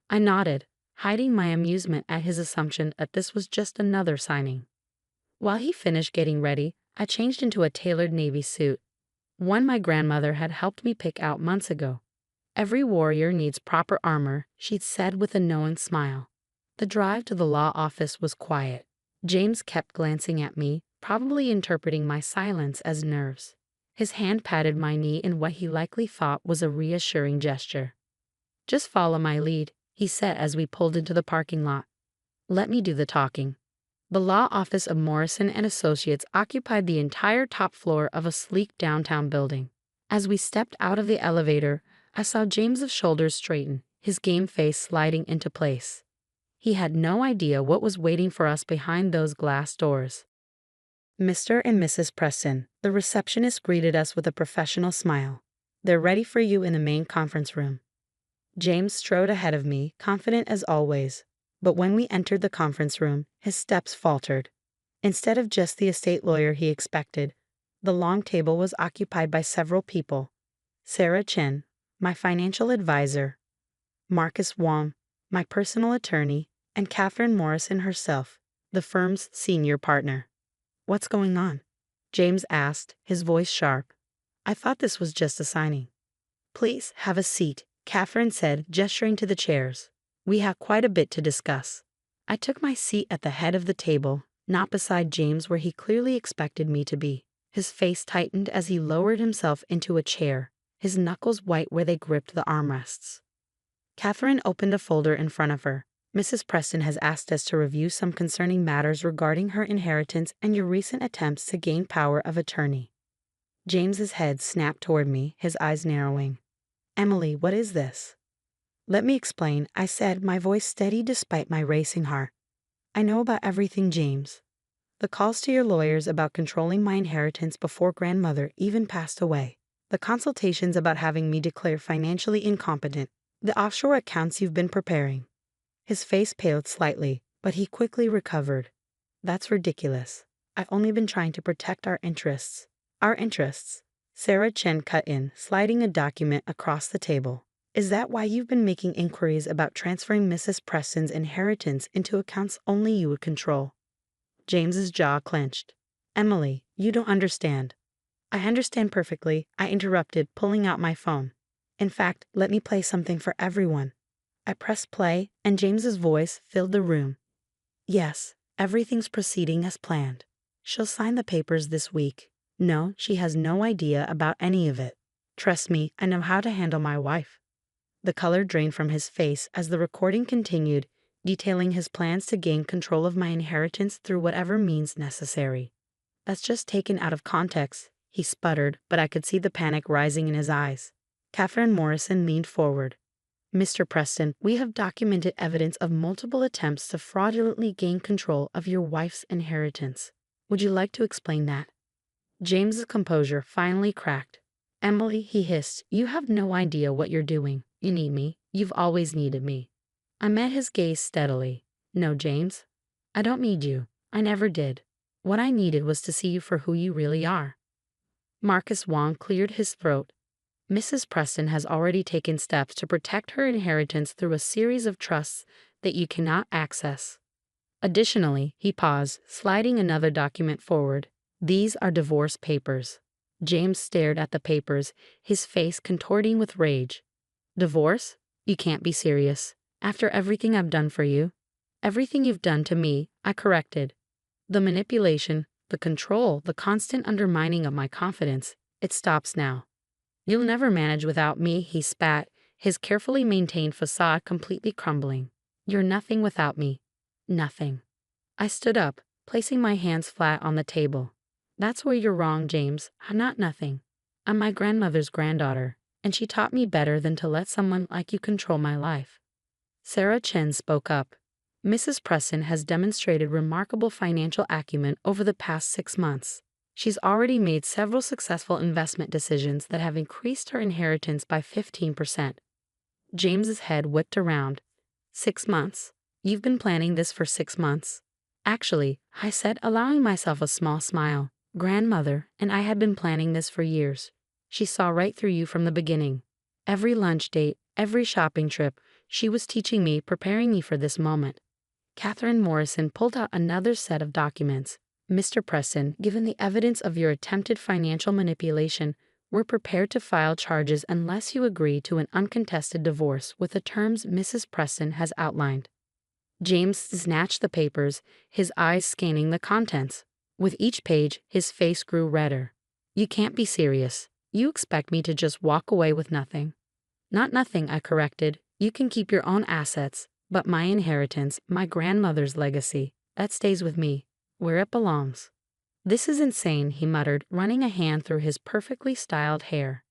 I nodded, hiding my amusement at his assumption that this was just another signing. While he finished getting ready, I changed into a tailored navy suit, one my grandmother had helped me pick out months ago. Every warrior needs proper armor, she'd said with a knowing smile. The drive to the law office was quiet. James kept glancing at me, probably interpreting my silence as nerves. His hand patted my knee in what he likely thought was a reassuring gesture. Just follow my lead, he said as we pulled into the parking lot. Let me do the talking. The law office of Morrison and Associates occupied the entire top floor of a sleek downtown building. As we stepped out of the elevator, I saw James's shoulders straighten, his game face sliding into place. He had no idea what was waiting for us behind those glass doors. Mr. and Mrs. Preston, the receptionist greeted us with a professional smile. They're ready for you in the main conference room. James strode ahead of me, confident as always, but when we entered the conference room, his steps faltered. Instead of just the estate lawyer he expected, the long table was occupied by several people. Sarah Chen, my financial advisor, Marcus Wong, my personal attorney, and Catherine Morrison herself, the firm's senior partner. What's going on? James asked, his voice sharp. I thought this was just a signing. Please have a seat, Catherine said, gesturing to the chairs. We have quite a bit to discuss. I took my seat at the head of the table, not beside James where he clearly expected me to be. His face tightened as he lowered himself into a chair, his knuckles white where they gripped the armrests. Catherine opened a folder in front of her. Mrs. Preston has asked us to review some concerning matters regarding her inheritance and your recent attempts to gain power of attorney. James's head snapped toward me, his eyes narrowing. Emily, what is this? Let me explain, I said, my voice steady despite my racing heart. I know about everything, James. The calls to your lawyers about controlling my inheritance before grandmother even passed away. The consultations about having me declare financially incompetent. The offshore accounts you've been preparing. His face paled slightly, but he quickly recovered. That's ridiculous. I've only been trying to protect our interests. Our interests. Sarah Chen cut in, sliding a document across the table. Is that why you've been making inquiries about transferring Mrs. Preston's inheritance into accounts only you would control? James's jaw clenched. Emily, you don't understand. I understand perfectly, I interrupted, pulling out my phone. In fact, let me play something for everyone. I pressed play, and James's voice filled the room. Yes, everything's proceeding as planned. She'll sign the papers this week. No, she has no idea about any of it. Trust me, I know how to handle my wife. The color drained from his face as the recording continued, detailing his plans to gain control of my inheritance through whatever means necessary. That's just taken out of context, he sputtered, but I could see the panic rising in his eyes. Catherine Morrison leaned forward. Mr. Preston, we have documented evidence of multiple attempts to fraudulently gain control of your wife's inheritance. Would you like to explain that? James's composure finally cracked. Emily, he hissed, you have no idea what you're doing. You need me. You've always needed me. I met his gaze steadily. No, James. I don't need you. I never did. What I needed was to see you for who you really are. Marcus Wong cleared his throat. Mrs. Preston has already taken steps to protect her inheritance through a series of trusts that you cannot access. Additionally, he paused, sliding another document forward. These are divorce papers. James stared at the papers, his face contorting with rage. Divorce? You can't be serious. After everything I've done for you? Everything you've done to me, I corrected. The manipulation, the control, the constant undermining of my confidence, it stops now. You'll never manage without me, he spat, his carefully maintained facade completely crumbling. You're nothing without me. Nothing. I stood up, placing my hands flat on the table. That's where you're wrong, James. I'm not nothing. I'm my grandmother's granddaughter, and she taught me better than to let someone like you control my life. Sarah Chen spoke up. Mrs. Preston has demonstrated remarkable financial acumen over the past 6 months. She's already made several successful investment decisions that have increased her inheritance by 15%. James's head whipped around. 6 months? You've been planning this for 6 months? Actually, I said, allowing myself a small smile. Grandmother and I had been planning this for years. She saw right through you from the beginning. Every lunch date, every shopping trip, she was teaching me, preparing me for this moment. Catherine Morrison pulled out another set of documents. Mr. Preston, given the evidence of your attempted financial manipulation, we're prepared to file charges unless you agree to an uncontested divorce with the terms Mrs. Preston has outlined. James snatched the papers, his eyes scanning the contents. With each page, his face grew redder. You can't be serious. You expect me to just walk away with nothing. Not nothing, I corrected. You can keep your own assets, but my inheritance, my grandmother's legacy, that stays with me, where it belongs. This is insane, he muttered, running a hand through his perfectly styled hair.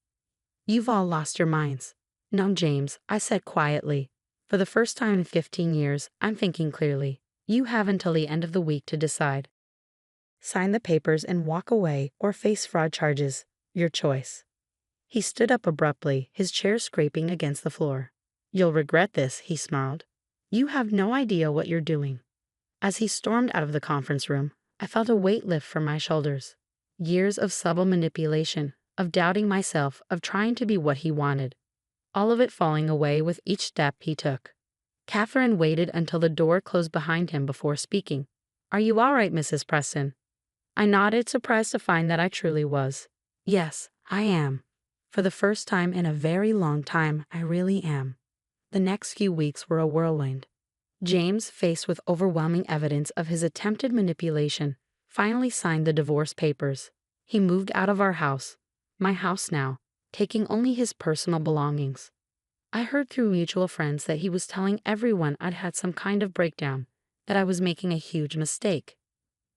You've all lost your minds. No, James, I said quietly. For the first time in 15 years, I'm thinking clearly. You have until the end of the week to decide. Sign the papers and walk away or face fraud charges. Your choice. He stood up abruptly, his chair scraping against the floor. You'll regret this, he snarled. You have no idea what you're doing. As he stormed out of the conference room, I felt a weight lift from my shoulders. Years of subtle manipulation, of doubting myself, of trying to be what he wanted. All of it falling away with each step he took. Catherine waited until the door closed behind him before speaking. Are you all right, Mrs. Preston? I nodded, surprised to find that I truly was. Yes, I am. For the first time in a very long time, I really am. The next few weeks were a whirlwind. James, faced with overwhelming evidence of his attempted manipulation, finally signed the divorce papers. He moved out of our house, my house now, taking only his personal belongings. I heard through mutual friends that he was telling everyone I'd had some kind of breakdown, that I was making a huge mistake.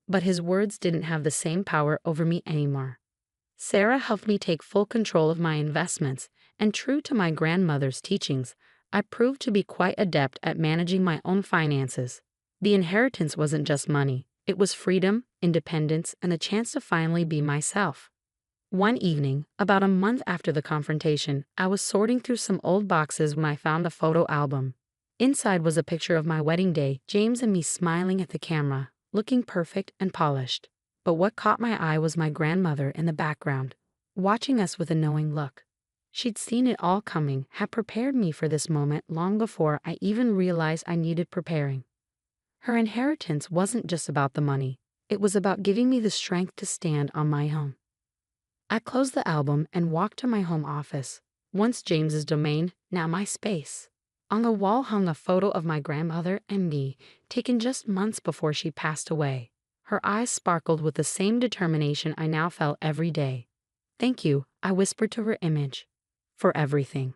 But his words didn't have the same power over me anymore. Sarah helped me take full control of my investments, and true to my grandmother's teachings, I proved to be quite adept at managing my own finances. The inheritance wasn't just money, it was freedom, independence, and a chance to finally be myself. One evening, about a month after the confrontation, I was sorting through some old boxes when I found a photo album. Inside was a picture of my wedding day, James and me smiling at the camera, looking perfect and polished. But what caught my eye was my grandmother in the background, watching us with a knowing look. She'd seen it all coming, had prepared me for this moment long before I even realized I needed preparing. Her inheritance wasn't just about the money, it was about giving me the strength to stand on my own. I closed the album and walked to my home office, once James's domain, now my space. On the wall hung a photo of my grandmother and me, taken just months before she passed away. Her eyes sparkled with the same determination I now felt every day. "Thank you," I whispered to her image, "for everything."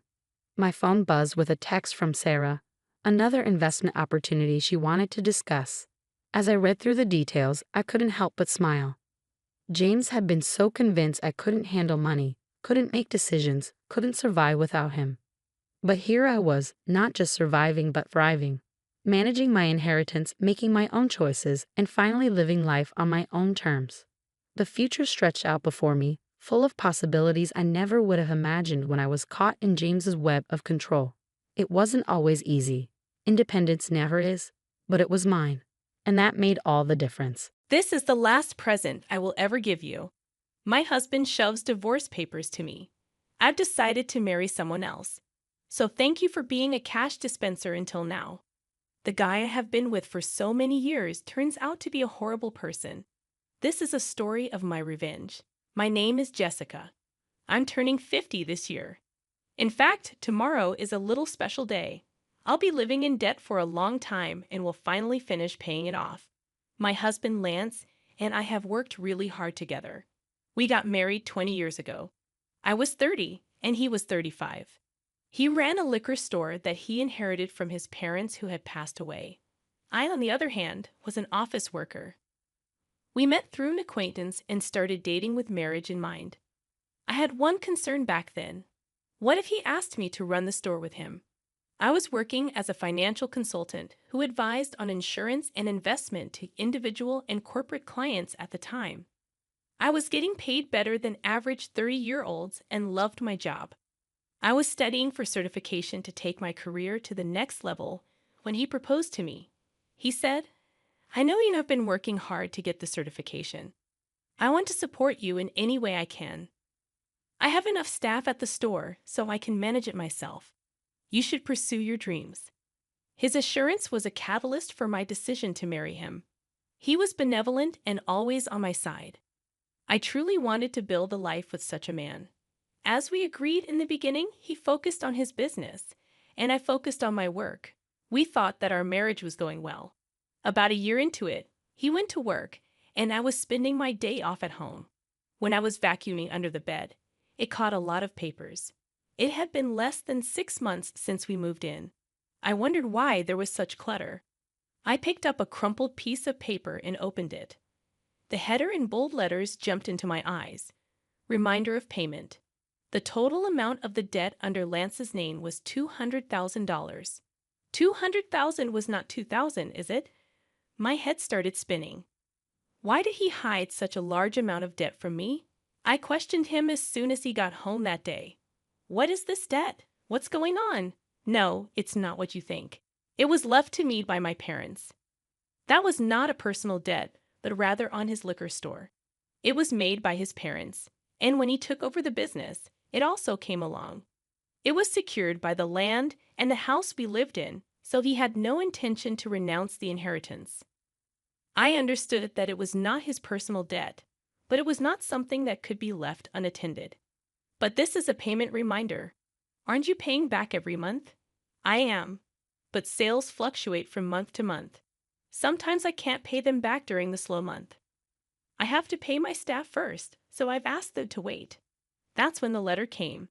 My phone buzzed with a text from Sarah, another investment opportunity she wanted to discuss. As I read through the details, I couldn't help but smile. James had been so convinced I couldn't handle money, couldn't make decisions, couldn't survive without him. But here I was, not just surviving but thriving, managing my inheritance, making my own choices, and finally living life on my own terms. The future stretched out before me, full of possibilities I never would have imagined when I was caught in James's web of control. It wasn't always easy. Independence never is, but it was mine. And that made all the difference. This is the last present I will ever give you. My husband shoves divorce papers to me. I've decided to marry someone else. So thank you for being a cash dispenser until now. The guy I have been with for so many years turns out to be a horrible person. This is a story of my revenge. My name is Jessica. I'm turning 50 this year. In fact, tomorrow is a little special day. I'll be living in debt for a long time and will finally finish paying it off. My husband Lance and I have worked really hard together. We got married 20 years ago. I was 30 and he was 35. He ran a liquor store that he inherited from his parents who had passed away. I, on the other hand, was an office worker. We met through an acquaintance and started dating with marriage in mind. I had one concern back then. What if he asked me to run the store with him? I was working as a financial consultant who advised on insurance and investment to individual and corporate clients at the time. I was getting paid better than average 30-year-olds and loved my job. I was studying for certification to take my career to the next level when he proposed to me. He said, "I know you have been working hard to get the certification. I want to support you in any way I can. I have enough staff at the store so I can manage it myself. You should pursue your dreams." His assurance was a catalyst for my decision to marry him. He was benevolent and always on my side. I truly wanted to build a life with such a man. As we agreed in the beginning, he focused on his business, and I focused on my work. We thought that our marriage was going well. About a year into it, he went to work, and I was spending my day off at home. When I was vacuuming under the bed, it caught a lot of papers. It had been less than 6 months since we moved in. I wondered why there was such clutter. I picked up a crumpled piece of paper and opened it. The header in bold letters jumped into my eyes. Reminder of payment. The total amount of the debt under Lance's name was $200,000. $200,000 was not $2,000, is it? My head started spinning. Why did he hide such a large amount of debt from me? I questioned him as soon as he got home that day. "What is this debt? What's going on?" "No, it's not what you think. It was left to me by my parents." That was not a personal debt, but rather on his liquor store. It was made by his parents, and when he took over the business, it also came along. It was secured by the land and the house we lived in, so he had no intention to renounce the inheritance. I understood that it was not his personal debt, but it was not something that could be left unattended. "But this is a payment reminder. Aren't you paying back every month?" "I am, but sales fluctuate from month to month. Sometimes I can't pay them back during the slow month. I have to pay my staff first, so I've asked them to wait." That's when the letter came.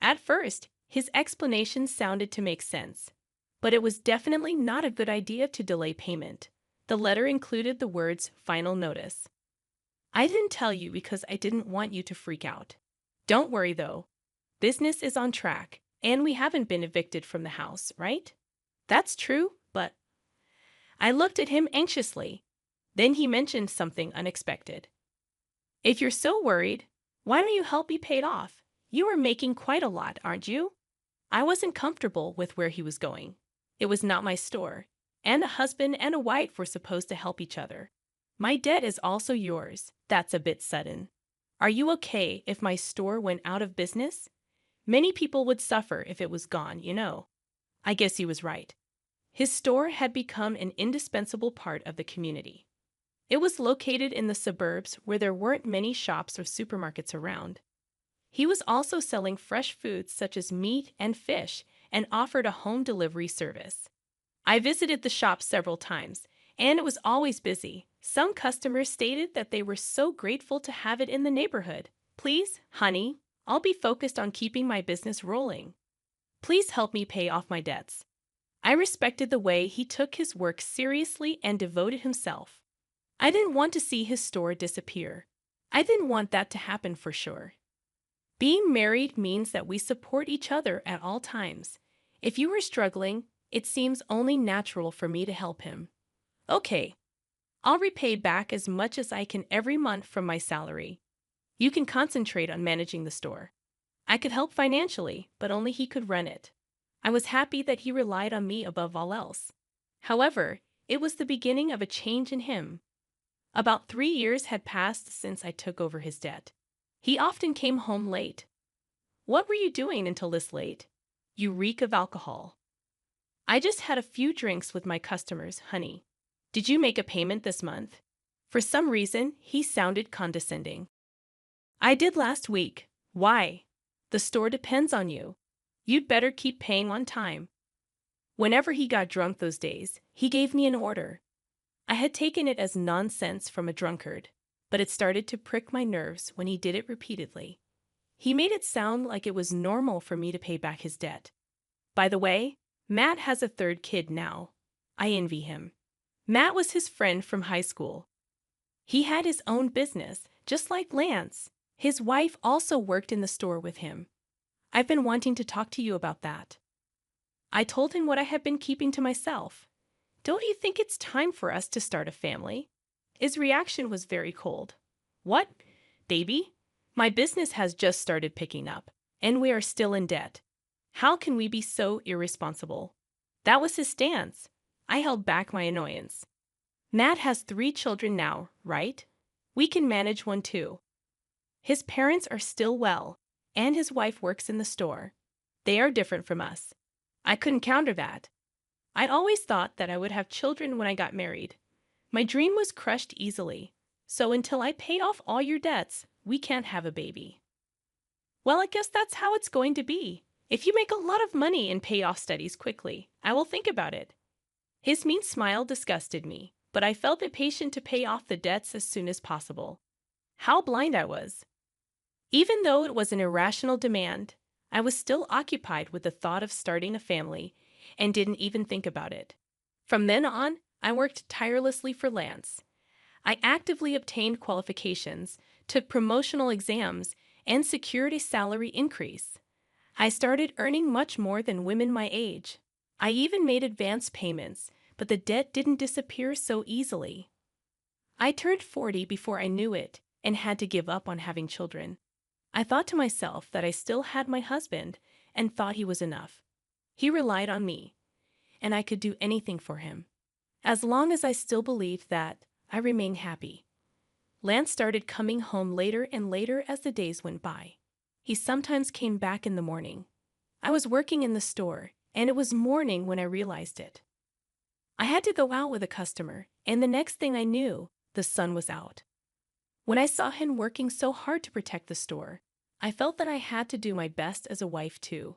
At first, his explanation sounded to make sense, but it was definitely not a good idea to delay payment. The letter included the words "final notice." "I didn't tell you because I didn't want you to freak out. Don't worry though. Business is on track, And we haven't been evicted from the house, right? That's true, but I looked at him anxiously. Then he mentioned something unexpected. If you're so worried, why don't you help me pay it off? You are making quite a lot, aren't you? I wasn't comfortable with where he was going. It was not my store, and a husband and a wife were supposed to help each other. My debt is also yours. That's a bit sudden. Are you okay if my store went out of business? Many people would suffer if it was gone, you know. I guess he was right. His store had become an indispensable part of the community. It was located in the suburbs where there weren't many shops or supermarkets around. He was also selling fresh foods such as meat and fish and offered a home delivery service. I visited the shop several times, and it was always busy. Some customers stated that they were so grateful to have it in the neighborhood. Please, honey, I'll be focused on keeping my business rolling. Please help me pay off my debts. I respected the way he took his work seriously and devoted himself. I didn't want to see his store disappear. I didn't want that to happen for sure. Being married means that we support each other at all times. If you are struggling, it seems only natural for me to help him. Okay, I'll repay back as much as I can every month from my salary. You can concentrate on managing the store. I could help financially, but only he could run it. I was happy that he relied on me above all else. However, it was the beginning of a change in him. About 3 years had passed since I took over his debt. He often came home late. What were you doing until this late? You reek of alcohol. I just had a few drinks with my customers, honey. Did you make a payment this month? For some reason, he sounded condescending. I did last week. Why? The store depends on you. You'd better keep paying on time. Whenever he got drunk those days, he gave me an order. I had taken it as nonsense from a drunkard, but it started to prick my nerves when he did it repeatedly. He made it sound like it was normal for me to pay back his debt. By the way, Matt has a third kid now. I envy him. Matt was his friend from high school. He had his own business, just like Lance. His wife also worked in the store with him. I've been wanting to talk to you about that. I told him what I had been keeping to myself. Don't you think it's time for us to start a family? His reaction was very cold. What, baby? My business has just started picking up, and we are still in debt. How can we be so irresponsible? That was his stance. I held back my annoyance. Matt has 3 children now, right? We can manage one too. His parents are still well, and his wife works in the store. They are different from us. I couldn't counter that. I'd always thought that I would have children when I got married. My dream was crushed easily, so until I pay off all your debts, we can't have a baby. Well, I guess that's how it's going to be. If you make a lot of money and pay off studies quickly, I will think about it. His mean smile disgusted me, but I felt impatient to pay off the debts as soon as possible. How blind I was. Even though it was an irrational demand, I was still occupied with the thought of starting a family and didn't even think about it. From then on, I worked tirelessly for Lance. I actively obtained qualifications, took promotional exams, and secured a salary increase. I started earning much more than women my age. I even made advance payments, but the debt didn't disappear so easily. I turned 40 before I knew it and had to give up on having children. I thought to myself that I still had my husband and thought he was enough. He relied on me, and I could do anything for him. As long as I still believed that, I remained happy. Lance started coming home later and later as the days went by. He sometimes came back in the morning. I was working in the store, and it was morning when I realized it. I had to go out with a customer, and the next thing I knew, the sun was out. When I saw him working so hard to protect the store, I felt that I had to do my best as a wife too.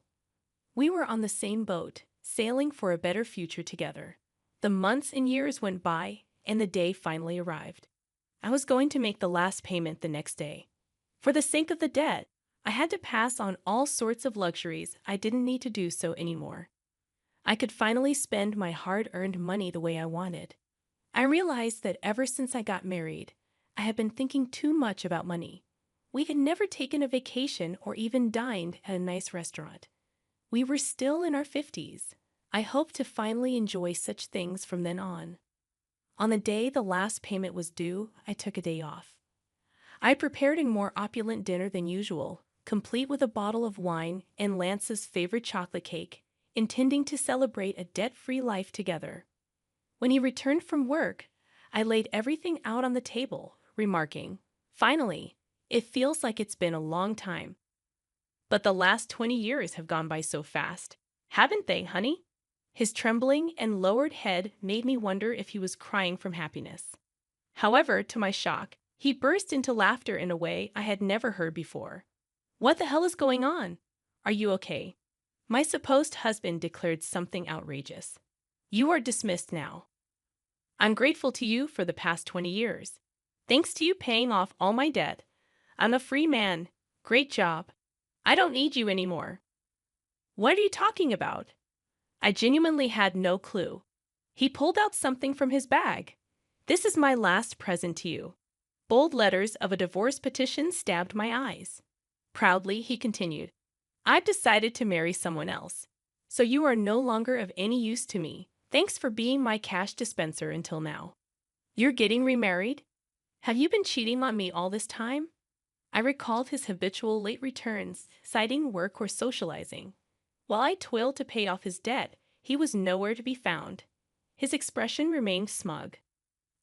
We were on the same boat, sailing for a better future together. The months and years went by, and the day finally arrived. I was going to make the last payment the next day. For the sake of the debt, I had to pass on all sorts of luxuries I didn't need to do so anymore. I could finally spend my hard-earned money the way I wanted. I realized that ever since I got married, I had been thinking too much about money. We had never taken a vacation or even dined at a nice restaurant. We were still in our 50s. I hoped to finally enjoy such things from then on. On the day the last payment was due, I took a day off. I prepared a more opulent dinner than usual, complete with a bottle of wine and Lance's favorite chocolate cake, intending to celebrate a debt-free life together. When he returned from work, I laid everything out on the table, remarking, "Finally, it feels like it's been a long time. But the last 20 years have gone by so fast, haven't they, honey?" His trembling and lowered head made me wonder if he was crying from happiness. However, to my shock, he burst into laughter in a way I had never heard before. "What the hell is going on? Are you okay?" My supposed husband declared something outrageous. "You are dismissed now. I'm grateful to you for the past 20 years. Thanks to you paying off all my debt, I'm a free man. Great job. I don't need you anymore." "What are you talking about?" I genuinely had no clue. He pulled out something from his bag. "This is my last present to you." Bold letters of a divorce petition stabbed my eyes. Proudly, he continued, "I've decided to marry someone else. So you are no longer of any use to me. Thanks for being my cash dispenser until now." "You're getting remarried? Have you been cheating on me all this time?" I recalled his habitual late returns, citing work or socializing. While I toiled to pay off his debt, he was nowhere to be found. His expression remained smug.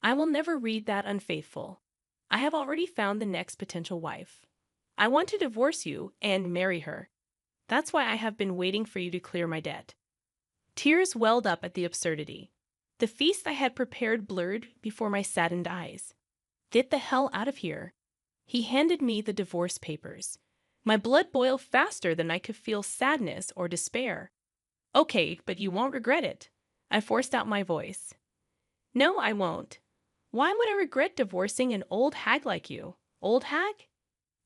"I will never read that unfaithful. I have already found the next potential wife. I want to divorce you and marry her. That's why I have been waiting for you to clear my debt." Tears welled up at the absurdity. The feast I had prepared blurred before my saddened eyes. "Get the hell out of here." He handed me the divorce papers. My blood boiled faster than I could feel sadness or despair. "Okay, but you won't regret it." I forced out my voice. "No, I won't. Why would I regret divorcing an old hag like you?" "Old hag?"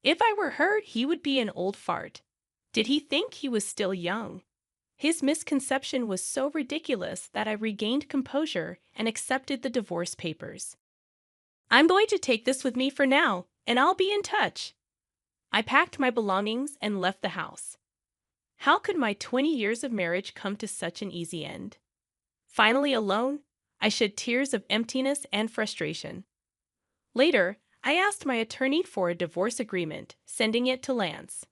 If I were her, he would be an old fart. Did he think he was still young? His misconception was so ridiculous that I regained composure and accepted the divorce papers. "I'm going to take this with me for now, and I'll be in touch." I packed my belongings and left the house. How could my 20 years of marriage come to such an easy end? Finally alone, I shed tears of emptiness and frustration. Later, I asked my attorney for a divorce agreement, sending it to Lance.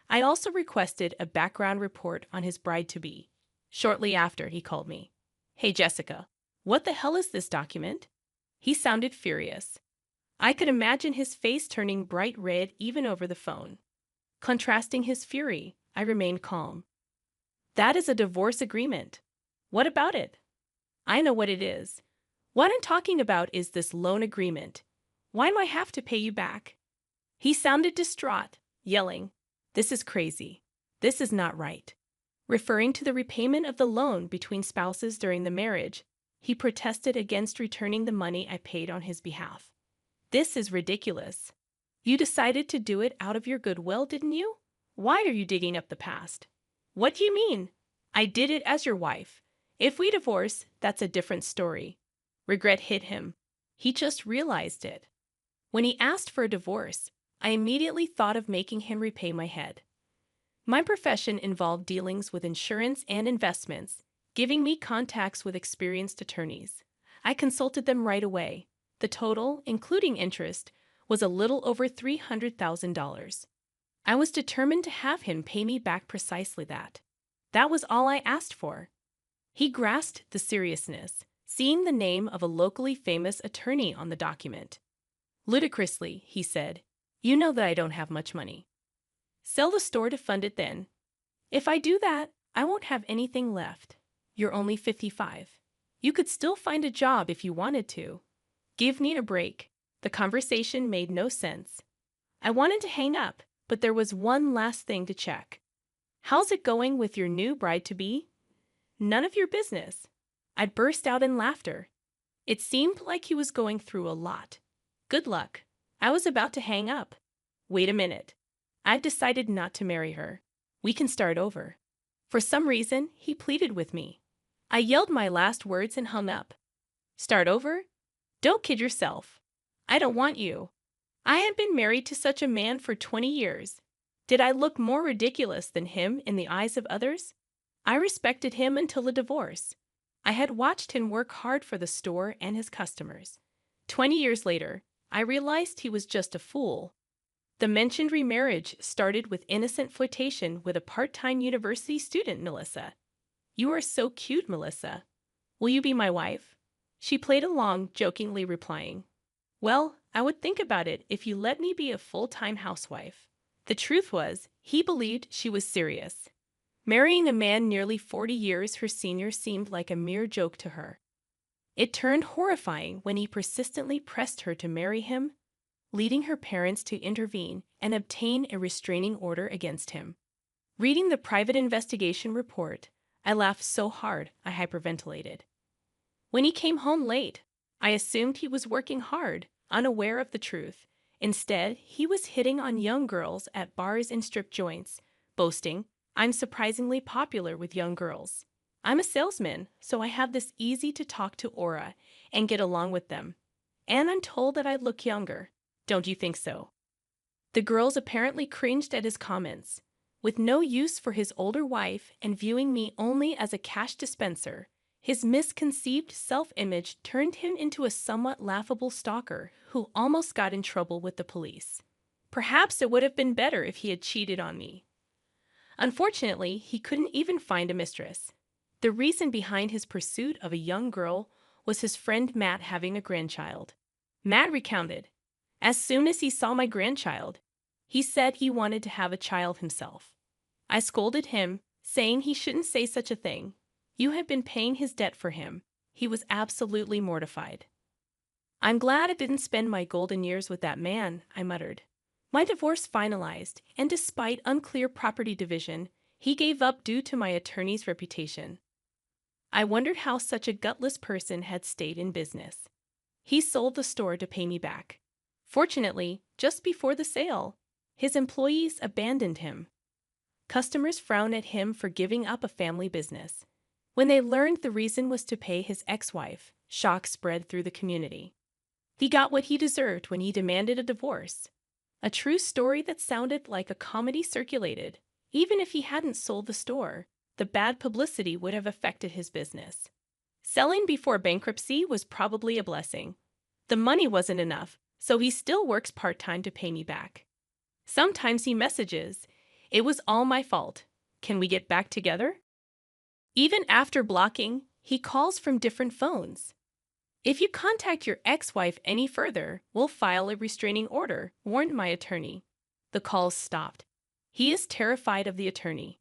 I also requested a background report on his bride-to-be. Shortly after, he called me. "Hey, Jessica, what the hell is this document?" He sounded furious. I could imagine his face turning bright red even over the phone. Contrasting his fury, I remained calm. "That is a divorce agreement. What about it?" "I know what it is. What I'm talking about is this loan agreement. Why do I have to pay you back?" He sounded distraught, yelling, "This is crazy. This is not right." Referring to the repayment of the loan between spouses during the marriage, he protested against returning the money I paid on his behalf. "This is ridiculous. You decided to do it out of your goodwill, didn't you? Why are you digging up the past?" "What do you mean?" "I did it as your wife. If we divorce, that's a different story." Regret hit him. He just realized it. When he asked for a divorce, I immediately thought of making him repay my head. My profession involved dealings with insurance and investments, giving me contacts with experienced attorneys. I consulted them right away. The total, including interest, was a little over $300,000. I was determined to have him pay me back precisely that. That was all I asked for. He grasped the seriousness, seeing the name of a locally famous attorney on the document. Ludicrously, he said, "You know that I don't have much money. Sell the store to fund it then. If I do that, I won't have anything left. You're only 55. You could still find a job if you wanted to. Give me a break." The conversation made no sense. I wanted to hang up, but there was one last thing to check. "How's it going with your new bride-to-be?" "None of your business." I burst out in laughter. It seemed like he was going through a lot. "Good luck." I was about to hang up. "Wait a minute. I've decided not to marry her. We can start over." For some reason, he pleaded with me. I yelled my last words and hung up. "Start over? Don't kid yourself. I don't want you. I had been married to such a man for 20 years. Did I look more ridiculous than him in the eyes of others? I respected him until the divorce. I had watched him work hard for the store and his customers. 20 years later, I realized he was just a fool. The mentioned remarriage started with innocent flirtation with a part-time university student, Melissa. You are so cute, Melissa. Will you be my wife? She played along, jokingly replying, well, I would think about it if you let me be a full-time housewife. The truth was, he believed she was serious. Marrying a man nearly 40 years her senior seemed like a mere joke to her. It turned horrifying when he persistently pressed her to marry him, leading her parents to intervene and obtain a restraining order against him. Reading the private investigation report, I laughed so hard I hyperventilated. When he came home late, I assumed he was working hard, unaware of the truth. Instead, he was hitting on young girls at bars and strip joints, boasting, I'm surprisingly popular with young girls. I'm a salesman, so I have this easy-to-talk-to aura and get along with them. And I'm told that I look younger. Don't you think so? The girls apparently cringed at his comments. With no use for his older wife and viewing me only as a cash dispenser, his misconceived self-image turned him into a somewhat laughable stalker who almost got in trouble with the police. Perhaps it would have been better if he had cheated on me. Unfortunately, he couldn't even find a mistress. The reason behind his pursuit of a young girl was his friend Matt having a grandchild. Matt recounted, as soon as he saw my grandchild, he said he wanted to have a child himself. I scolded him, saying he shouldn't say such a thing. You had been paying his debt for him. He was absolutely mortified. I'm glad I didn't spend my golden years with that man, I muttered. My divorce finalized, and despite unclear property division, he gave up due to my attorney's reputation. I wondered how such a gutless person had stayed in business. He sold the store to pay me back. Fortunately, just before the sale, his employees abandoned him. Customers frowned at him for giving up a family business. When they learned the reason was to pay his ex-wife, shock spread through the community. He got what he deserved when he demanded a divorce. A true story that sounded like a comedy circulated. Even if he hadn't sold the store, the bad publicity would have affected his business. Selling before bankruptcy was probably a blessing. The money wasn't enough, so he still works part-time to pay me back. Sometimes he messages, it was all my fault. Can we get back together? Even after blocking, he calls from different phones. If you contact your ex-wife any further, we'll file a restraining order, warned my attorney. The calls stopped. He is terrified of the attorney.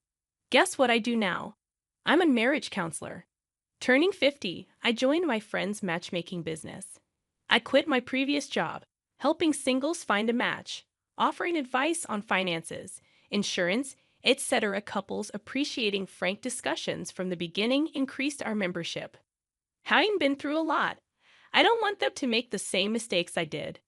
Guess what I do now? I'm a marriage counselor. Turning 50, I joined my friend's matchmaking business. I quit my previous job, helping singles find a match, offering advice on finances, insurance, etc. Couples appreciating frank discussions from the beginning increased our membership. Having been through a lot, I don't want them to make the same mistakes I did.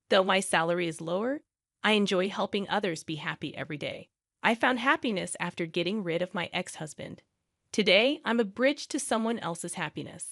Though my salary is lower, I enjoy helping others be happy every day. I found happiness after getting rid of my ex-husband. Today, I'm a bridge to someone else's happiness.